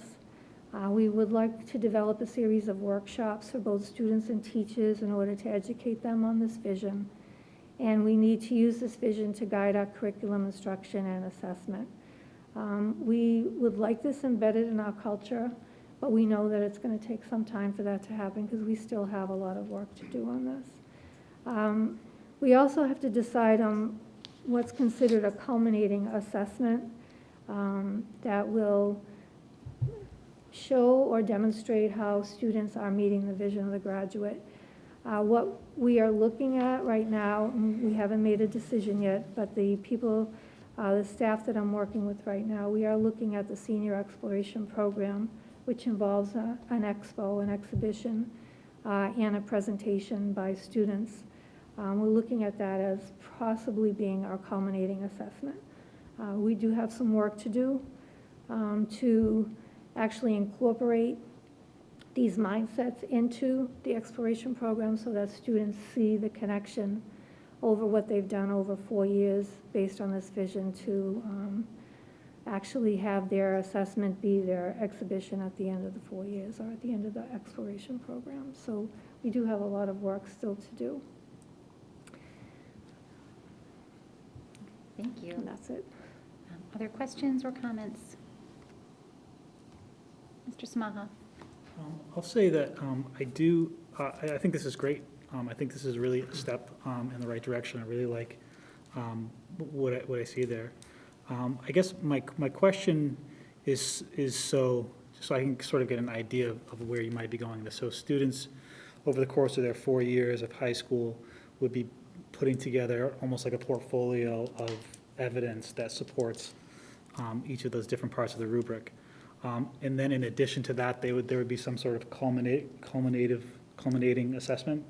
We would like to develop a series of workshops for both students and teachers in order to educate them on this vision. And we need to use this vision to guide our curriculum instruction and assessment. We would like this embedded in our culture, but we know that it's going to take some time for that to happen because we still have a lot of work to do on this. We also have to decide on what's considered a culminating assessment that will show or demonstrate how students are meeting the vision of the graduate. What we are looking at right now, and we haven't made a decision yet, but the people, the staff that I'm working with right now, we are looking at the Senior Exploration Program, which involves an expo, an exhibition, and a presentation by students. We're looking at that as possibly being our culminating assessment. We do have some work to do to actually incorporate these mindsets into the exploration program so that students see the connection over what they've done over 4 years based on this vision to actually have their assessment be their exhibition at the end of the 4 years or at the end of the exploration program. So we do have a lot of work still to do. Thank you. And that's it. Other questions or comments? Mr. Samaha? I'll say that I think this is great. I think this is really a step in the right direction. I really like what I see there. I guess my question is so I can sort of get an idea of where you might be going. So students, over the course of their 4 years of high school, would be putting together almost like a portfolio of evidence that supports each of those different parts of the rubric. And then in addition to that, there would be some sort of culminating assessment.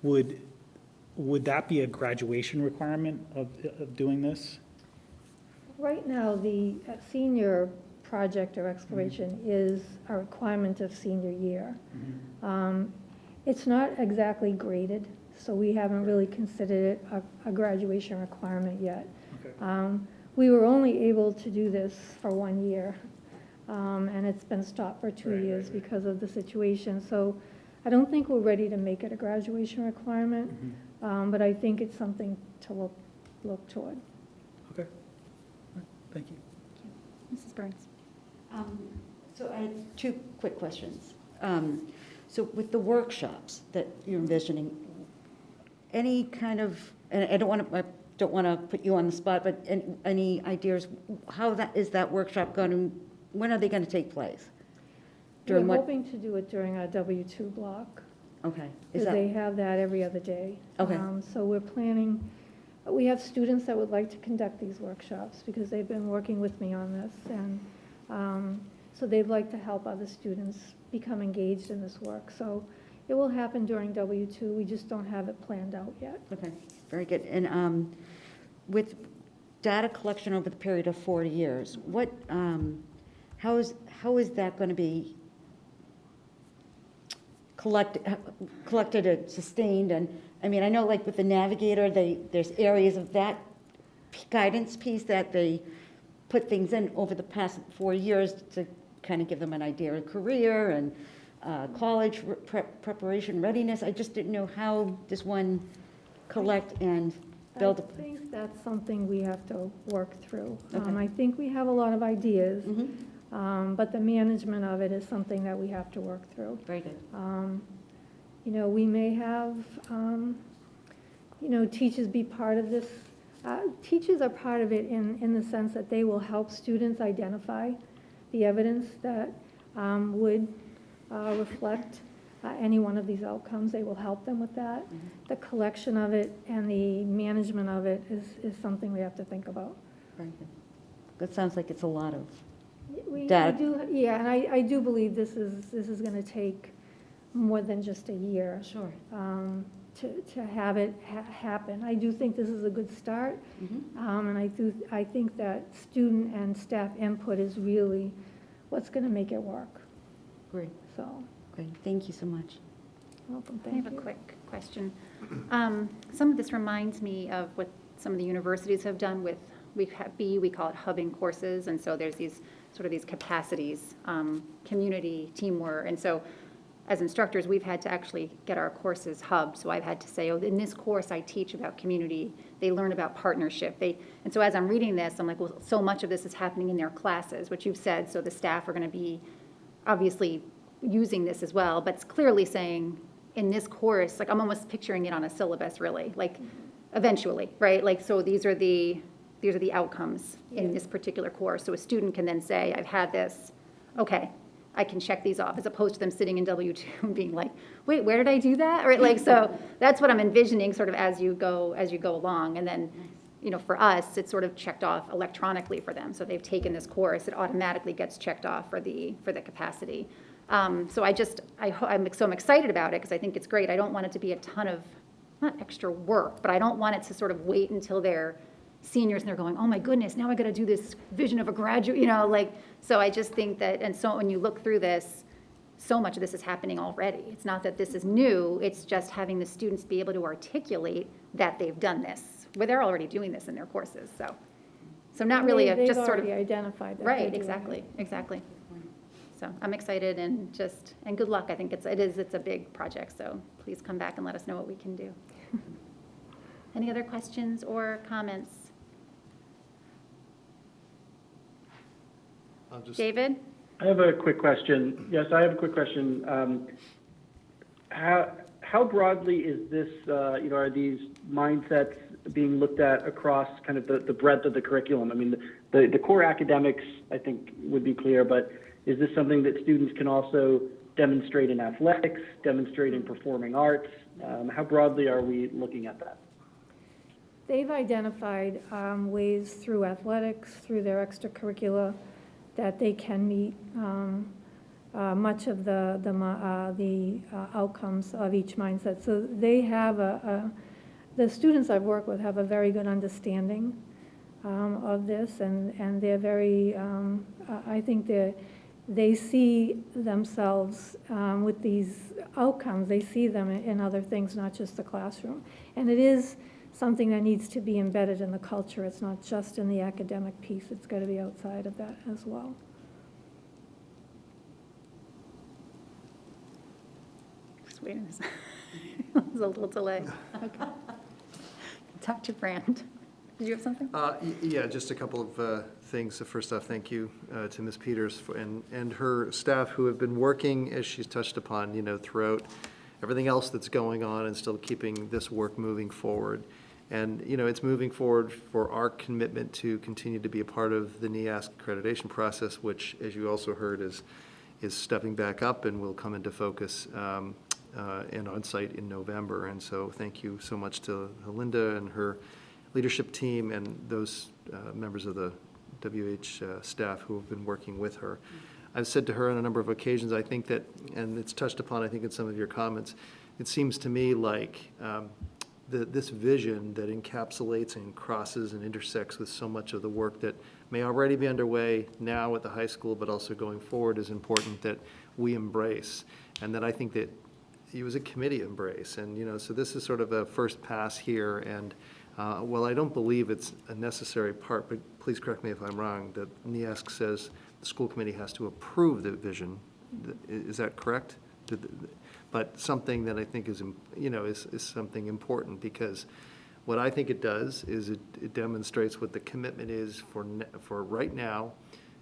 Would that be a graduation requirement of doing this? Right now, the senior project or exploration is a requirement of senior year. It's not exactly graded, so we haven't really considered it a graduation requirement yet. Okay. We were only able to do this for 1 year, and it's been stopped for 2 years because of the situation. So I don't think we're ready to make it a graduation requirement, but I think it's something to look toward. Okay. All right. Thank you. Mrs. Byrnes? So I have 2 quick questions. So with the workshops that you're envisioning, any kind of, and I don't want to put you on the spot, but any ideas, how is that workshop going to, when are they going to take place? We're During what? hoping to do it during our W2 block, Okay. because they have that every other day. Okay. So we're planning, we have students that would like to conduct these workshops because they've been working with me on this, and so they'd like to help other students become engaged in this work. So it will happen during W2, we just don't have it planned out yet. Okay, very good. And with data collection over the period of 4 years, how is that going to be collected and sustained? And, I mean, I know like with the Navigator, there's areas of that guidance piece that they put things in over the past 4 years to kind of give them an idea of career and college preparation readiness. I just didn't know how does one collect and build. I think that's something we have to work through. Okay. I think we have a lot of ideas, Mhm. but the management of it is something that we have to work through. Very good. You know, we may have, you know, teachers be part of this. Teachers are part of it in the sense that they will help students identify the evidence that would reflect any one of these outcomes. They will help them with that. The collection of it and the management of it is something we have to think about. Very good. That sounds like it's a lot of, I Data. do, yeah, and I do believe this is going to take more than just a year. sure. To have it happen. I do think this is a good start, and I think that student and staff input is really what's going to make it work, Great, so, great. Thank you so much. welcome, I thank have you. a quick question. Some of this reminds me of what some of the universities have done with, we call it hubbing courses, and so there's these, sort of these capacities, community, teamwork, and so as instructors, we've had to actually get our courses hubbed, so I've had to say, oh, in this course I teach about community, they learn about partnership, and so as I'm reading this, I'm like, well, so much of this is happening in their classes, which you've said, so the staff are going to be obviously using this as well, but it's clearly saying, in this course, like I'm almost picturing it on a syllabus, really, like eventually, right? Like, so these are the outcomes in this particular course, so a student can then say, I've had this, okay, I can check these off, as opposed to them sitting in W2 and being like, wait, where did I do that? Or like, so that's what I'm envisioning sort of as you go along. And then, you know, for us, it's sort of checked off electronically for them. So they've taken this course, it automatically gets checked off for the capacity. So I'm so excited about it because I think it's great. I don't want it to be a ton of, not extra work, but I don't want it to sort of wait until they're seniors and they're going, oh my goodness, now I got to do this vision of a graduate, you know, like, so I just think that, and so when you look through this, so much of this is happening already. It's not that this is new, it's just having the students be able to articulate that they've done this, where they're already doing this in their courses, so not really They've just sort of. already identified that. Right, they're doing it. exactly. So I'm excited and good luck. I think it's a big project, so please come back and let us know what we can do. Any other questions or comments? David? I have a quick question. Yes, I have a quick question. How broadly is this, are these mindsets being looked at across kind of the breadth of the curriculum? I mean, the core academics, I think, would be clear, but is this something that students can also demonstrate in athletics, demonstrate in performing arts? How broadly are we looking at that? They've identified ways through athletics, through their extracurricular, that they can meet much of the outcomes of each mindset. So they have the students I've worked with have a very good understanding of this, and they're very, I think they see themselves with these outcomes, they see them in other things, not just the classroom. And it is something that needs to be embedded in the culture. It's not just in the academic piece, it's got to be outside of that as well. Just wait a second. There's a little delay. Okay. Talk to Brand. Did you have something? Yeah, just a couple of things. So first off, thank you to Ms. Peters and her staff who have been working, as she's touched upon, throughout everything else that's going on and still keeping this work moving forward. And, it's moving forward for our commitment to continue to be a part of the NEASC accreditation process, which, as you also heard, is stepping back up and will come into focus and on site in November. And so thank you so much to Linda and her leadership team and those members of the WH staff who have been working with her. I've said to her on a number of occasions, I think that, and it's touched upon, I think, in some of your comments, it seems to me like this vision that encapsulates and crosses and intersects with so much of the work that may already be underway now at the high school, but also going forward, is important that we embrace, and that I think that you as a committee embrace. And, you know, so this is sort of a first pass here, and well, I don't believe it's a necessary part, but please correct me if I'm wrong, that NEASC says the school committee has to approve the vision. Is that correct? But something that I think is, you know, is something important, because what I think it does is it demonstrates what the commitment is for right now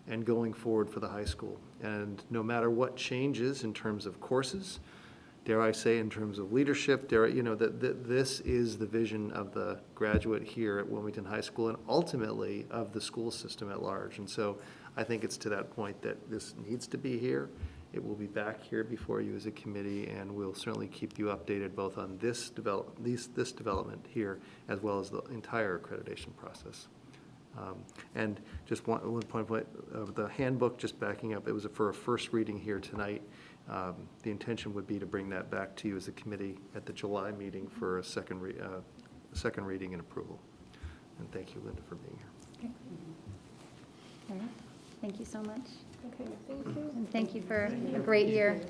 and going forward for the high school. And no matter what changes in terms of courses, dare I say, in terms of leadership, you know, this is the vision of the graduate here at Wilmington High School, and ultimately of the school system at large. And so I think it's to that point that this needs to be here. It will be back here before you as a committee, and we'll certainly keep you updated both on this development here, as well as the entire accreditation process. And just one point of the handbook, just backing up, it was for a first reading here tonight. The intention would be to bring that back to you as a committee at the July meeting for a second reading and approval. And thank you, Linda, for being here. Okay. All right. Thank you so much. Okay, thank you. And thank you for a great year.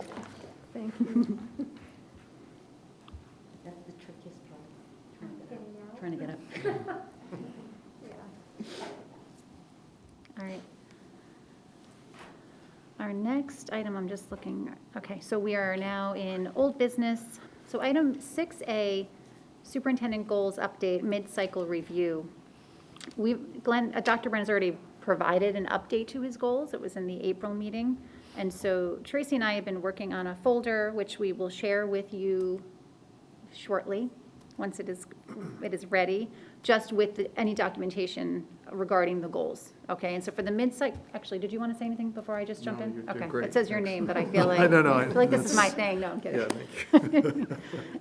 Thank you. That's the trickiest part, trying to get up. All right. Our next item, I'm just looking, okay, so we are now in old business. So item 6A, Superintendent Goals Update, Mid-Cycle Review. Dr. Byrnes has already provided an update to his goals. It was in the April meeting. And so Tracy and I have been working on a folder, which we will share with you shortly, once it is ready, just with any documentation regarding the goals. Okay, and so for the mid-cycle, actually, did you want to say anything before I just jump No, in? you're doing Okay, great. it says your name, but I feel like, No, I feel like this is my thing. No, I'm kidding. Yeah, thank you.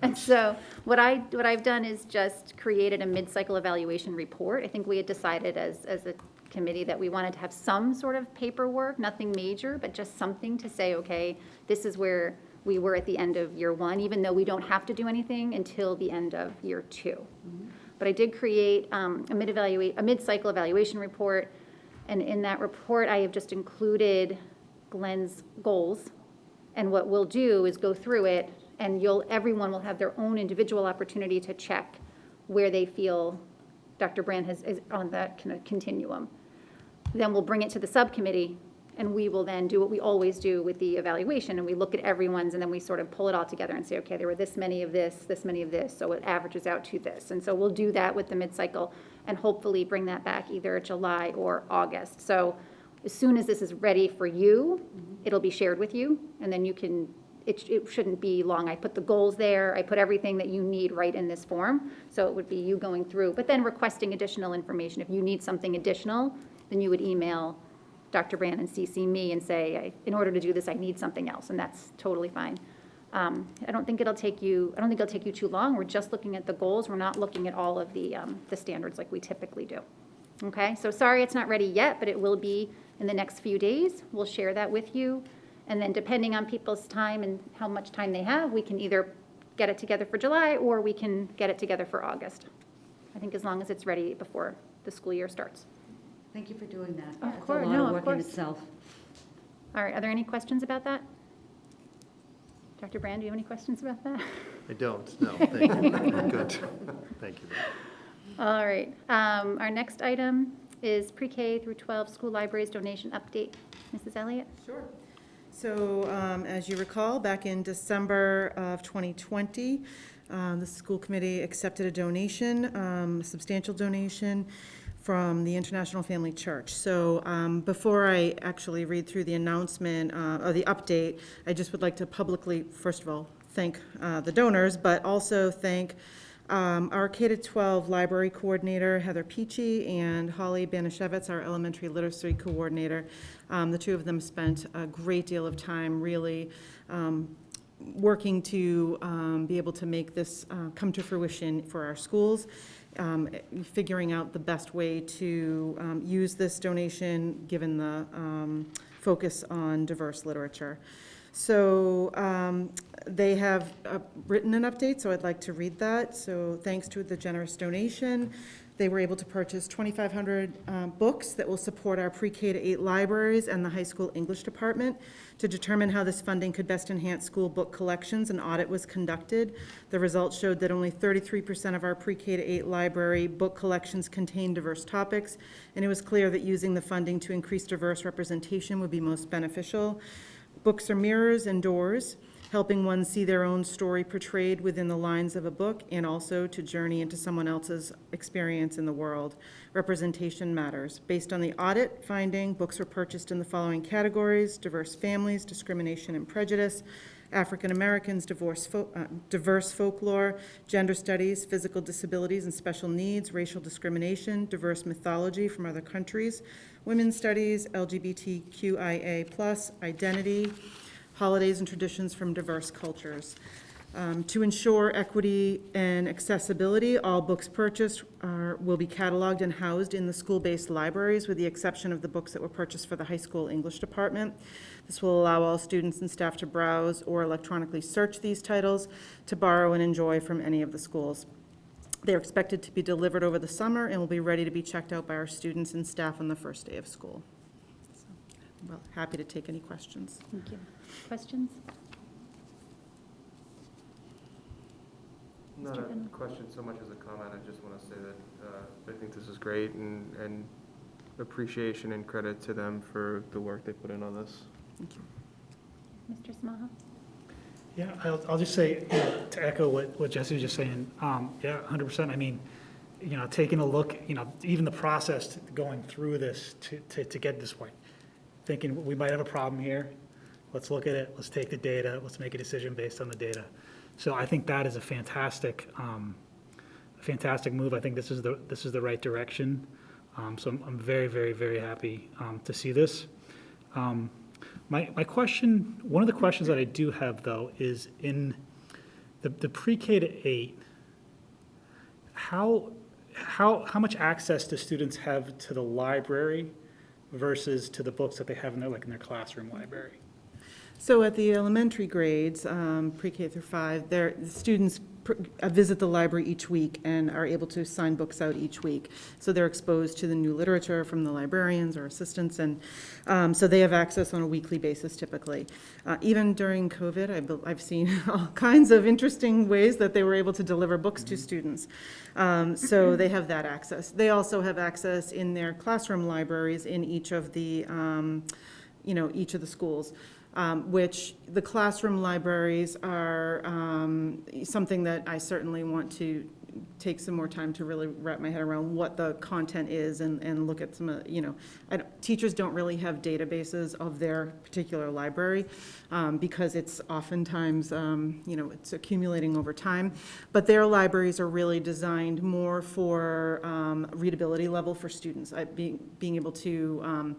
And so what I've done is just created a mid-cycle evaluation report. I think we had decided as a committee that we wanted to have some sort of paperwork, nothing major, but just something to say, okay, this is where we were at the end of year one, even though we don't have to do anything until the end of year two. Mm-hmm. But I did create a mid-cycle evaluation report, and in that report, I have just included Glenn's goals. And what we'll do is go through it, and everyone will have their own individual opportunity to check where they feel Dr. Brand is on that kind of continuum. Then we'll bring it to the subcommittee, and we will then do what we always do with the evaluation, and we look at everyone's, and then we sort of pull it all together and say, okay, there were this many of this many of this, so it averages out to this. And so we'll do that with the mid-cycle and hopefully bring that back either July or August. So as soon as this is ready for you, it'll be shared with you, and then you can, it shouldn't be long. I put the goals there, I put everything that you need right in this form, so it would be you going through, but then requesting additional information. If you need something additional, then you would email Dr. Brand and CC me and say, in order to do this, I need something else, and that's totally fine. I don't think it'll take you too long. We're just looking at the goals. We're not looking at all of the standards like we typically do. Okay, so sorry it's not ready yet, but it will be in the next few days. We'll share that with you, and then depending on people's time and how much time they have, we can either get it together for July or we can get it together for August. I think as long as it's ready before the school year starts. Thank you for doing that. Of It's course, a lot no, of of work in course. itself. All right, are there any questions about that? Dr. Brand, do you have any questions about that? I don't, no, thank you. I'm good. Thank you. All right, our next item is pre-K through 12 school libraries donation update. Mrs. Elliott? Sure. So, as you recall, back in December of 2020, the school committee accepted a donation, a substantial donation from the International Family Church. So before I actually read through the announcement or the update, I just would like to publicly, first of all, thank the donors, but also thank our K-12 library coordinator, Heather Peachy, and Holly Banishevitz, our elementary literacy coordinator. The two of them spent a great deal of time really working to be able to make this come to fruition for our schools, figuring out the best way to use this donation given the focus on diverse literature. So they have written an update, so I'd like to read that. So thanks to the generous donation, they were able to purchase 2,500 books that will support our pre-K to 8 libraries and the high school English department. To determine how this funding could best enhance school book collections, an audit was conducted. The results showed that only 33% of our pre-K to 8 library book collections contain diverse topics, and it was clear that using the funding to increase diverse representation would be most beneficial. Books are mirrors and doors, helping one see their own story portrayed within the lines of a book and also to journey into someone else's experience in the world. Representation matters. Based on the audit finding, books were purchased in the following categories: diverse families, discrimination and prejudice, African Americans, diverse folklore, gender studies, physical disabilities and special needs, racial discrimination, diverse mythology from other countries, women's studies, LGBTQIA+, identity, holidays and traditions from diverse cultures. To ensure equity and accessibility, all books purchased will be cataloged and housed in the school-based libraries, with the exception of the books that were purchased for the high school English department. This will allow all students and staff to browse or electronically search these titles to borrow and enjoy from any of the schools. They are expected to be delivered over the summer and will be ready to be checked out by our students and staff on the first day of school. So, well, happy to take any questions. Thank you. Questions? Not Mr. a Bennett? question so much as a comment. I just want to say that I think this is great, and appreciation and credit to them for the work they put in on this. Thank you. Mr. Smaha? Yeah, I'll just say, to echo what Jesse was just saying, yeah, 100%. I mean, taking a look, even the process going through this to get this point, thinking we might have a problem here, let's look at it, let's take the data, let's make a decision based on the data. So I think that is a fantastic move. I think this is the right direction. So I'm very, very, very happy to see this. My question, one of the questions that I do have though, is in the pre-K to 8, how much access do students have to the library versus to the books that they have in their classroom library? So at the elementary grades, pre-K through 5, the students visit the library each week and are able to sign books out each week. So they're exposed to the new literature from the librarians or assistants, and so they have access on a weekly basis typically. Even during COVID, I've seen all kinds of interesting ways that they were able to deliver books to students. So they have that access. They also have access in their classroom libraries in each of the, each of the schools. Which the classroom libraries are something that I certainly want to take some more time to really wrap my head around what the content is and look at some, teachers don't really have databases of their particular library because it's oftentimes, it's accumulating over time. But their libraries are really designed more for readability level for students, being able to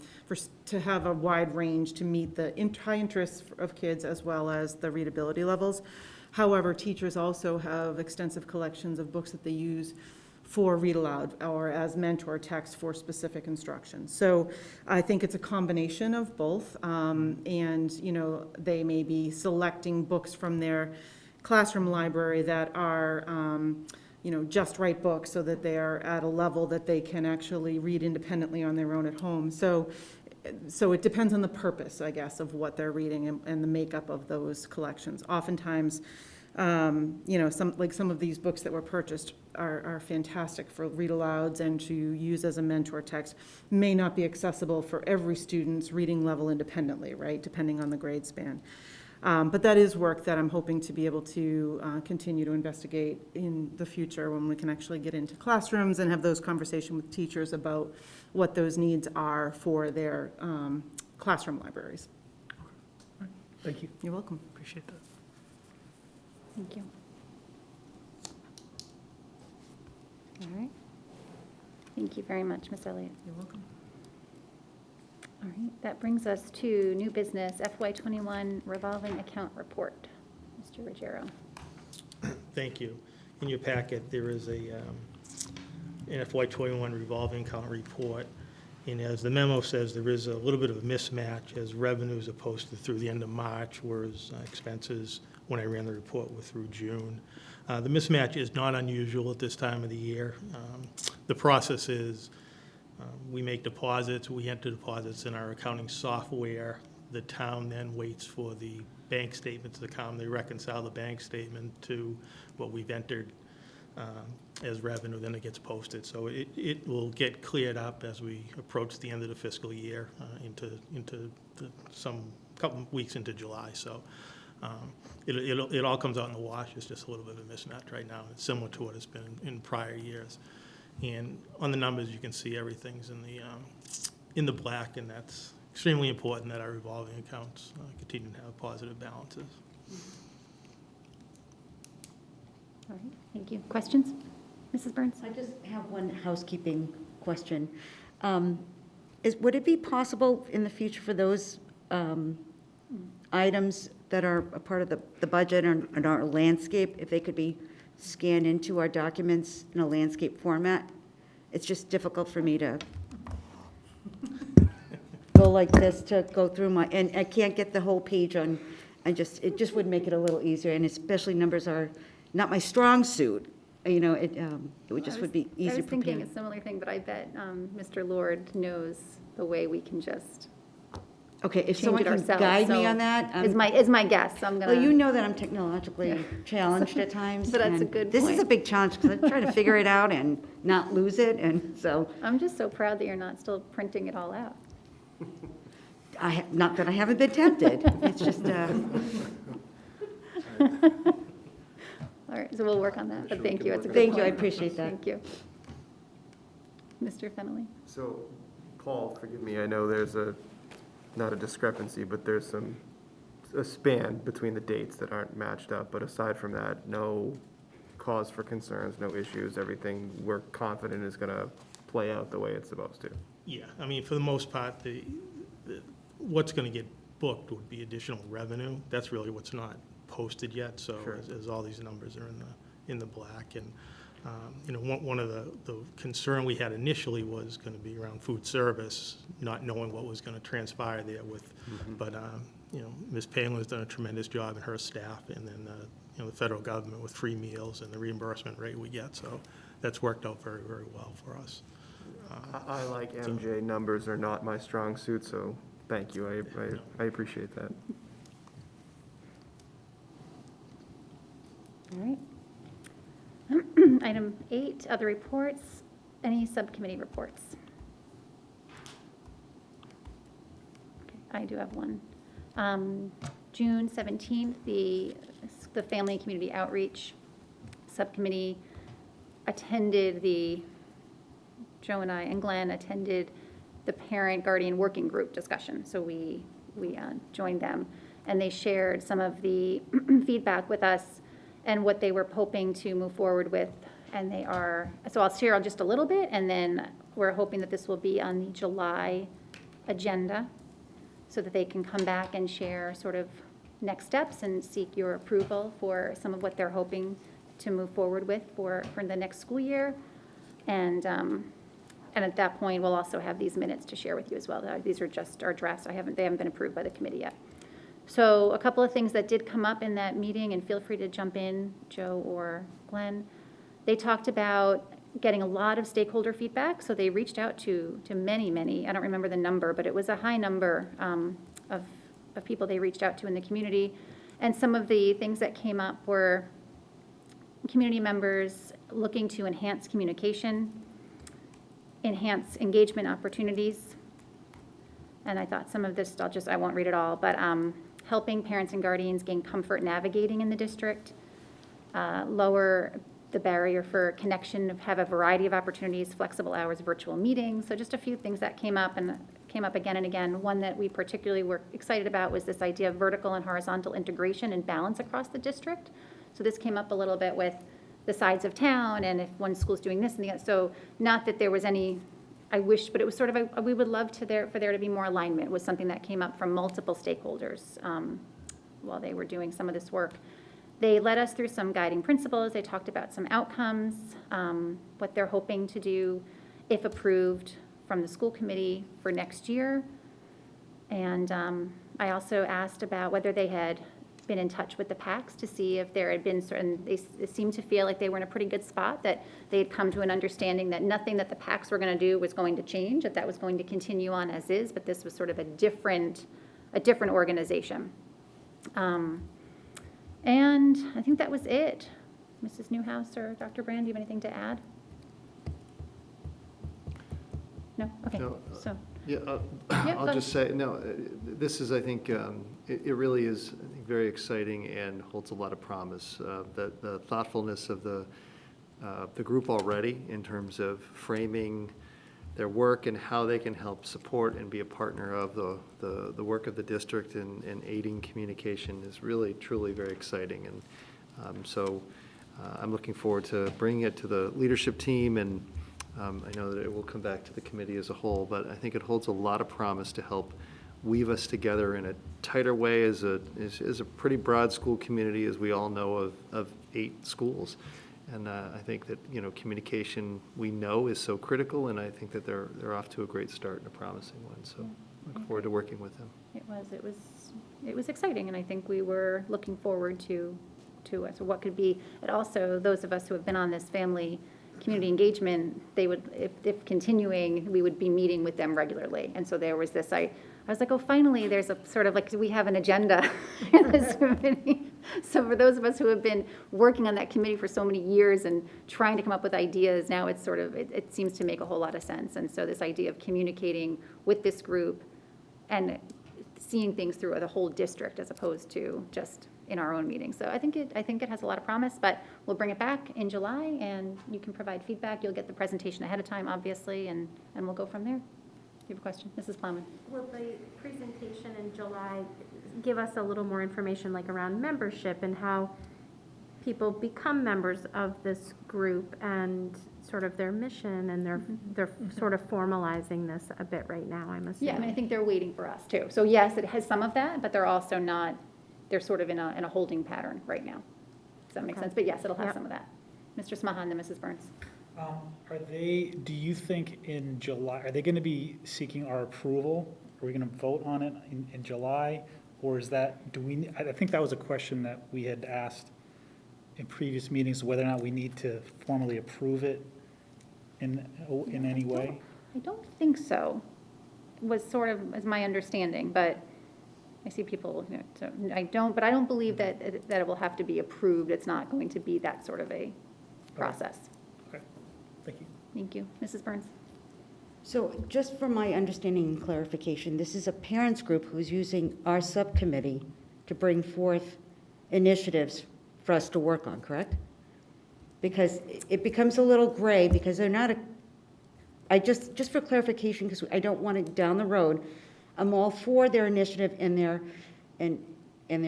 have a wide range to meet the high interests of kids as well as the readability levels. However, teachers also have extensive collections of books that they use for read aloud or as mentor text for specific instruction. So I think it's a combination of both, and they may be selecting books from their classroom library that are just right books so that they are at a level that they can actually read independently on their own at home. So it depends on the purpose, I guess, of what they're reading and the makeup of those collections. Oftentimes, some of these books that were purchased are fantastic for read alouds and to use as a mentor text. May not be accessible for every student's reading level independently, right, depending on the grade span. But that is work that I'm hoping to be able to continue to investigate in the future when we can actually get into classrooms and have those conversations with teachers about what those needs are for their classroom libraries. Thank you. You're welcome. Appreciate that. Thank you. All right. Thank you very much, Ms. Elliott. You're welcome. All right, that brings us to new business, FY21 revolving account report. Mr. Ruggiero. Thank you. In your packet, there is an FY21 revolving account report, And as the memo says, there is a little bit of a mismatch as revenues are posted through the end of March, whereas expenses, when I ran the report, were through June. The mismatch is not unusual at this time of the year. The process is we make deposits, we enter deposits in our accounting software. The town then waits for the bank statements to come. They reconcile the bank statement to what we've entered as revenue, then it gets posted. So it will get cleared up as we approach the end of the fiscal year into some couple weeks into July. So it all comes out in the wash. It's just a little bit of a mismatch right now. It's similar to what it's been in prior years. And on the numbers, you can see everything's in the black, and that's extremely important that our revolving accounts continue to have positive balances. All right, thank you. Questions? Mrs. Byrnes? I just have one housekeeping question. Would it be possible in the future for those items that are a part of the budget and our landscape, if they could be scanned into our documents in a landscape format? It's just difficult for me to go like this to go through and I can't get the whole page on, it just would make it a little easier, and especially numbers are not my strong suit. You know, it would be easier. I was thinking prepared. a similar thing, but I bet Mr. Lord knows the way we can just Okay, if change someone it can ourselves. guide me So on that. Is my guess, so I'm gonna. Well, you know that I'm technologically challenged at times. But that's a and good This is point. a big challenge because I'm trying to figure it out and not lose it, and so, I'm just so proud that you're not still printing it all out. not that I haven't been tempted. It's just, All right, so we'll work on that, but thank you, it's a good thank you, I point. appreciate that. Thank you. Mr. Fennelly? So, Paul, forgive me, I know there's not a discrepancy, but there's a span between the dates that aren't matched up, but aside from that, no cause for concerns, no issues, everything we're confident is gonna play out the way it's supposed to. Yeah, I mean, for the most part, what's going to get booked would be additional revenue. That's really what's not posted yet, so Sure. as all these numbers are in the black. And, you know, one of the concern we had initially was going to be around food service, not knowing what was going to transpire there with, but, you know, Ms. Palin's done a tremendous job and her staff, and then, you know, the federal government with free meals and the reimbursement rate we get, so that's worked out very, very well for us. I like MJ, numbers are not my strong suit, so thank you, I appreciate that. All right. Item 8, other reports. Any subcommittee reports? Okay, I do have one. June 17th, the Family and Community Outreach Subcommittee attended Joe and I and Glenn attended the parent guardian working group discussion. So we joined them, and they shared some of the feedback with us and what they were hoping to move forward with. And so I'll share just a little bit, and then we're hoping that this will be on the July agenda so that they can come back and share sort of next steps and seek your approval for some of what they're hoping to move forward with for the next school year. And at that point, we'll also have these minutes to share with you as well. These are just our drafts. They haven't been approved by the committee yet. So a couple of things that did come up in that meeting, and feel free to jump in, Joe or Glenn. They talked about getting a lot of stakeholder feedback, so they reached out to many, I don't remember the number, but it was a high number of people they reached out to in the community. And some of the things that came up were community members looking to enhance communication, enhance engagement opportunities. And I thought some of this, I won't read it all, but helping parents and guardians gain comfort navigating in the district, lower the barrier for connection, have a variety of opportunities, flexible hours, virtual meetings. So just a few things that came up again and again. One that we particularly were excited about was this idea of vertical and horizontal integration and balance across the district. So this came up a little bit with the sides of town, and if one school's doing this and the other. So not that there was any, I wish, but it was sort of we would love for there to be more alignment, was something that came up from multiple stakeholders while they were doing some of this work. They led us through some guiding principles. They talked about some outcomes, what they're hoping to do, if approved, from the school committee for next year. And I also asked about whether they had been in touch with the PACs to see if there had been certain, they seemed to feel like they were in a pretty good spot, that they had come to an understanding that nothing that the PACs were going to do was going to change, that was going to continue on as is, but this was sort of a different organization. And I think that was it. Mrs. Newhouse or Dr. Brand, do you have anything to add? No? Okay, No, so. Yeah, Yeah, I'll go just say, no, this is, I think, it really is, I think, very exciting and holds a lot of promise. The thoughtfulness of the group already in terms of framing their work and how they can help support and be a partner of the work of the district and aiding communication is really, truly very exciting. And so I'm looking forward to bringing it to the leadership team, and I know that it will come back to the committee as a whole, but I think it holds a lot of promise to help weave us together in a tighter way as a pretty broad school community, as we all know, of 8 schools. And I think that, communication, we know, is so critical, and I think that they're off to a great start and a promising one. So look forward to working with them. It was exciting, and I think we were looking forward to so what could be. And also, those of us who have been on this family community engagement, they would, if continuing, we would be meeting with them regularly. And so there was this, I was like, oh, finally, there's a sort of like, we have an agenda in this committee. So for those of us who have been working on that committee for so many years and trying to come up with ideas, now it's sort of, it seems to make a whole lot of sense. And so this idea of communicating with this group and seeing things through the whole district as opposed to just in our own meeting. So I think it has a lot of promise, but we'll bring it back in July, and you can provide feedback. You'll get the presentation ahead of time, obviously, and we'll go from there. You have a question? Mrs. Plowman. Will the presentation in July give us a little more information, like around membership and how people become members of this group and sort of their mission, and they're sort of formalizing this a bit right now, I'm assuming? Yeah, I mean, I think they're waiting for us too. So yes, it has some of that, but they're also not, they're sort of in a holding pattern right now. Does that make sense? But yes, it'll have some of that. Mr. Smahan, then Mrs. Byrnes. Do you think in July, are they going to be seeking our approval? Are we going to vote on it in July? Or is that, I think that was a question that we had asked in previous meetings, whether or not we need to formally approve it in any way? I don't think so, was sort of, as my understanding, but I see people, so I don't believe that it will have to be approved. It's not going to be that sort of a process. Okay, thank you. Thank you. Mrs. Byrnes? So just for my understanding and clarification, this is a parents group who's using our subcommittee to bring forth initiatives for us to work on, correct? Because it becomes a little gray, because they're not just for clarification, because I don't want it down the road, I'm all for their initiative and their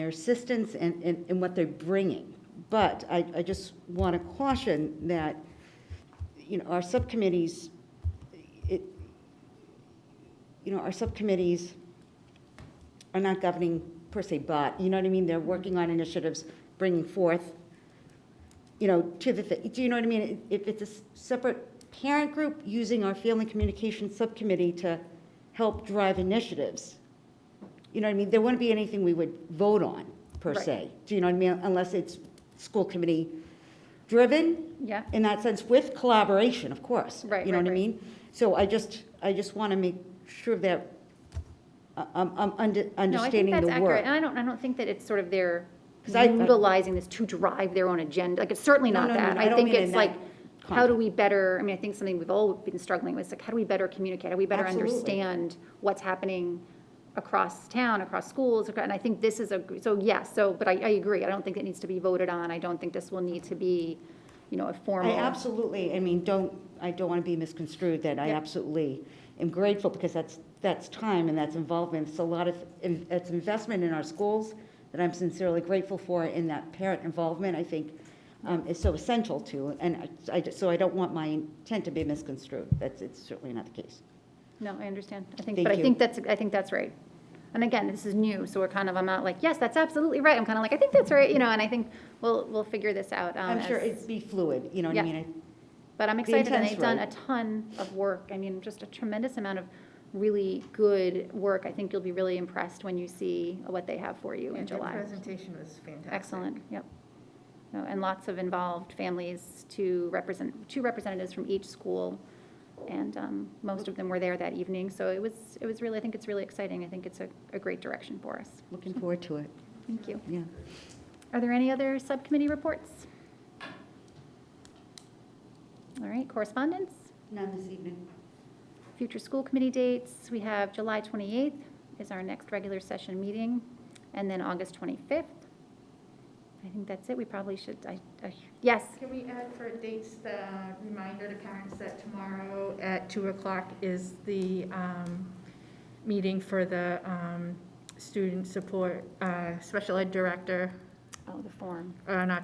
assistance and what they're bringing. But I just want to caution that, our subcommittees, our subcommittees are not governing per se, but, you know what I mean? They're working on initiatives, bringing forth, to the thing. Do you know what I mean? If it's a separate parent group using our family communication subcommittee to help drive initiatives, you know what I mean? There wouldn't be anything we would vote on per Right. se. Do you know what I mean? Unless it's school committee driven. Yeah. In that sense, with collaboration, of course. Right, You know right, what I right. mean? So I just want to make sure that I'm No, I think understanding that's the accurate. work. And I don't think that it's sort of they're 'Cause I- utilizing this to drive their own agenda. Like, it's certainly No, not no, that. no, I I don't think mean in it's that like, how do context. we better, I mean, I think something we've all been struggling with is like, how do we better communicate? How do we better Absolutely. understand what's happening across town, across schools? And I think this is but I agree. I don't think it needs to be voted on. I don't think this will need to be, a formal. I absolutely, I don't want to be misconstrued, that I Yep. absolutely am grateful, because that's time and that's involvement. It's a lot of, it's investment in our schools that I'm sincerely grateful for, and that parent involvement, I think, is so essential to, and so I don't want my intent to be misconstrued. It's certainly not the case. No, I understand. Thank I you. think that's right. And again, this is new, so I'm not like, yes, that's absolutely right. I'm kind of like, I think that's right, and I think we'll figure this out. I'm sure it'd be fluid, you know what I Yeah. mean? But I'm Be excited, and intense, they've done a right? ton of work. I mean, just a tremendous amount of really good work. I think you'll be really impressed when you see what they have for you in Their July. presentation was fantastic. Excellent, yep. No, and lots of involved families, two representatives from each school, and most of them were there that evening. So it was really, I think it's really exciting. I think it's a great direction for us. Looking forward to it, Thank you. yeah. Are there any other subcommittee reports? All right, correspondence? None this evening. Future school committee dates, we have July 28th is our next regular session meeting, and then August 25th. I think that's it. We probably should, yes, Can we add for dates, the reminder to parents that tomorrow at 2:00 is the meeting for the student support, special ed director, oh, the form. not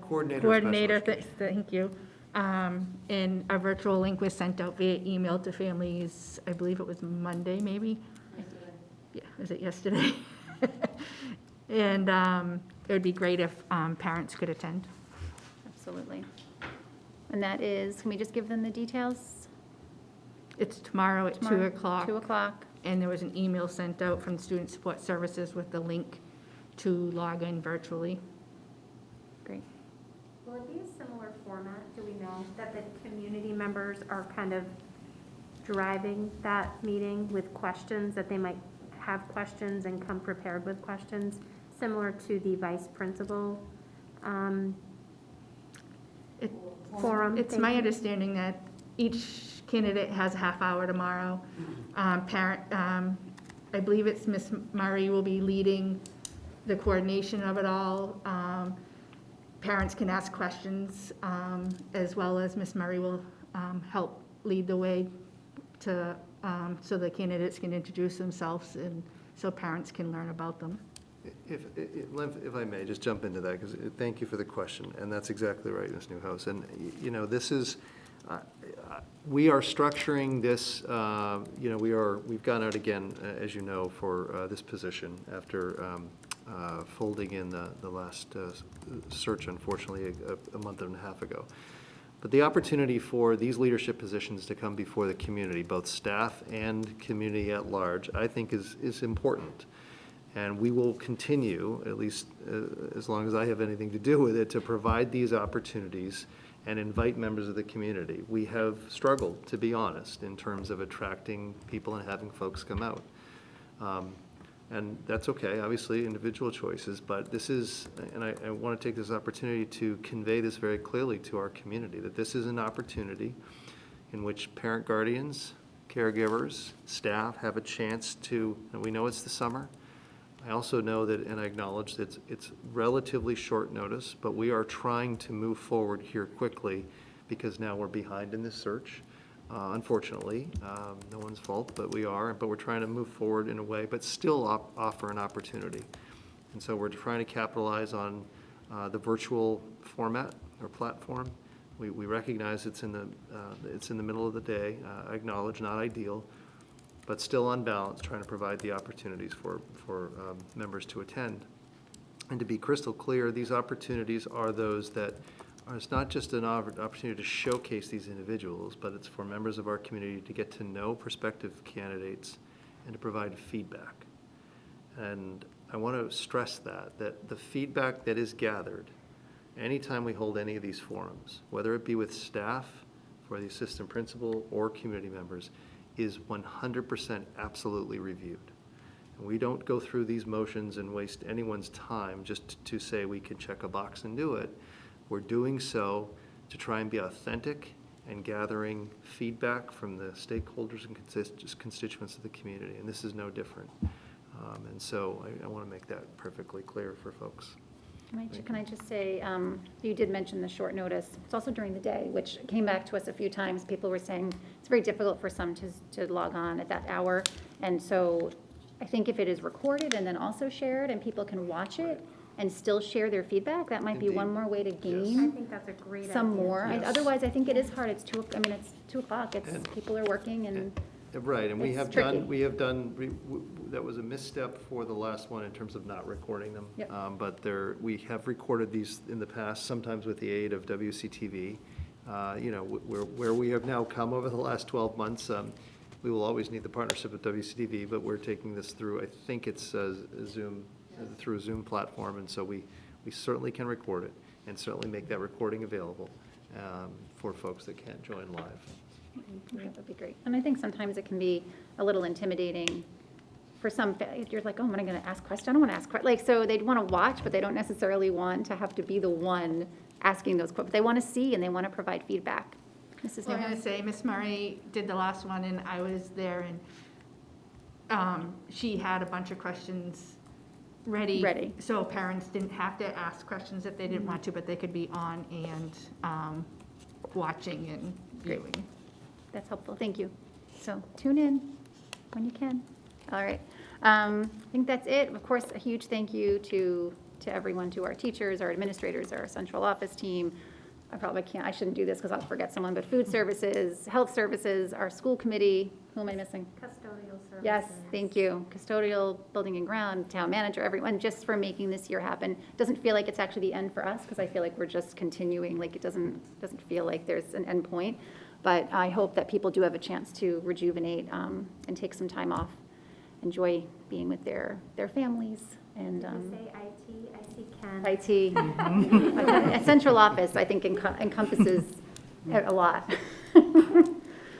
Coordinator. coordinator, thank you. And a virtual link was sent out via email to families, I believe it was Monday, maybe? Yeah, was it yesterday? And it would be great if parents could attend. Absolutely. And that is, can we just give them the details? It's tomorrow at 2 Tomorrow, o'clock. 2 o'clock. And there was an email sent out from Student Support Services with the link to log in virtually. Great. Will it be a similar format, do we know, that the community members are kind of driving that meeting with questions, that they might have questions and come prepared with questions, similar to the vice principal forum? It's my understanding that each candidate has a half hour tomorrow. I believe it's Miss Murray will be leading the coordination of it all. Parents can ask questions, as well as Miss Murray will help lead the way to, so the candidates can introduce themselves and so parents can learn about them. If I may, just jump into that, because thank you for the question, and that's exactly right, Ms. Newhouse. And, you know, this is, we are structuring this, you know, we've gone out again, as you know, for this position after folding in the last search, unfortunately, a month and a half ago. But the opportunity for these leadership positions to come before the community, both staff and community at large, I think is important. And we will continue, at least as long as I have anything to do with it, to provide these opportunities and invite members of the community. We have struggled, to be honest, in terms of attracting people and having folks come out. And that's okay, obviously, individual choices, but this is, and I want to take this opportunity to convey this very clearly to our community, that this is an opportunity in which parent guardians, caregivers, staff have a chance to, and we know it's the summer. I also know that, and I acknowledge that it's relatively short notice, but we are trying to move forward here quickly because now we're behind in this search. Unfortunately, no one's fault, but we're trying to move forward in a way, but still offer an opportunity. And so we're trying to capitalize on the virtual format or platform. We recognize it's in the middle of the day. I acknowledge not ideal, but still on balance, trying to provide the opportunities for members to attend. And to be crystal clear, these opportunities are those that it's not just an opportunity to showcase these individuals, but it's for members of our community to get to know prospective candidates and to provide feedback. And I want to stress that the feedback that is gathered anytime we hold any of these forums, whether it be with staff, for the assistant principal, or community members, is 100% absolutely reviewed. And we don't go through these motions and waste anyone's time just to say we can check a box and do it. We're doing so to try and be authentic and gathering feedback from the stakeholders and constituents of the community, and this is no different. And so I want to make that perfectly clear for folks. Can I just say, you did mention the short notice. It's also during the day, which came back to us a few times. People were saying it's very difficult for some to log on at that hour. And so I think if it is recorded and then also shared and people can watch it and still share their feedback, that might be Indeed. one more way to I gain think that's a great idea. some more. Yes. Otherwise, I think it is hard. It's 2 o'clock. And- People are working and. Right, and It's tricky. That was a misstep for the last one in terms of not recording them. Yep. But we have recorded these in the past, sometimes with the aid of WCTV, Where we have now come over the last 12 months, we will always need the partnership with WCTV, but we're taking this through, I think it's Zoom, through a Zoom platform, and so we certainly can record it and certainly make that recording available for folks that can't join live. That would be great. And I think sometimes it can be a little intimidating for some, you're like, oh, am I going to ask questions? I don't want to ask questions. Like, so they'd want to watch, but they don't necessarily want to have to be the one asking those questions. They want to see and they want to provide feedback. Mrs. Well, I'm Newhouse? going to say, Miss Murray did the last one, and I was there, and she had a bunch of questions ready. So parents didn't have to ask questions if they didn't want to, but they could be on and watching and viewing. That's helpful. Thank you. So tune in when you can. All right. I think that's it. Of course, a huge thank you to everyone, to our teachers, our administrators, our central office team. I shouldn't do this because I'll forget someone, but food services, health services, our school committee. Who am I missing? Custodial services. Yes, thank you. Custodial, building and ground, town manager, everyone, just for making this year happen. Doesn't feel like it's actually the end for us because I feel like we're just continuing, like it doesn't feel like there's an end point. But I hope that people do have a chance to rejuvenate and take some time off, enjoy being with their families and. Say IT, I see Ken. IT. A central office, I think, encompasses a lot.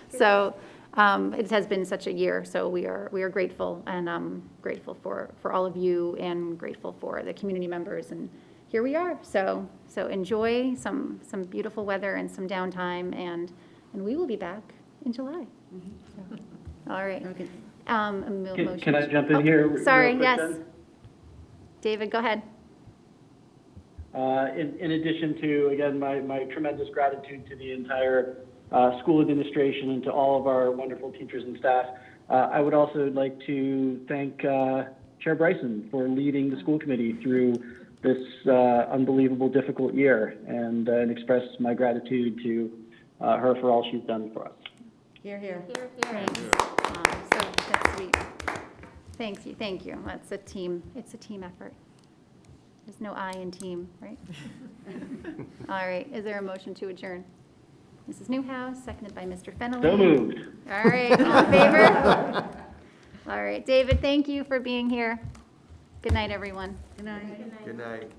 So it has been such a year, so we are grateful, and grateful for all of you, and grateful for the community members, and here we are. So enjoy some beautiful weather and some downtime, and we will be back in July. So, all right. Okay. Can I jump in here? Sorry, real quick yes. then? David, go ahead. In addition to, again, my tremendous gratitude to the entire school administration and to all of our wonderful teachers and staff, I would also like to thank Chair Bryson for leading the school committee through this unbelievable, difficult year, and express my gratitude to her for all she's done for us. Here, here. Thanks. So that's sweet. Thank you. It's a team effort. There's no I in team, right? All right, is there a motion to adjourn? Mrs. Newhouse, seconded by Mr. Fennelly. So moved. All right, all in favor? All right, David, thank you for being here. Good night, everyone. Good night. Good night.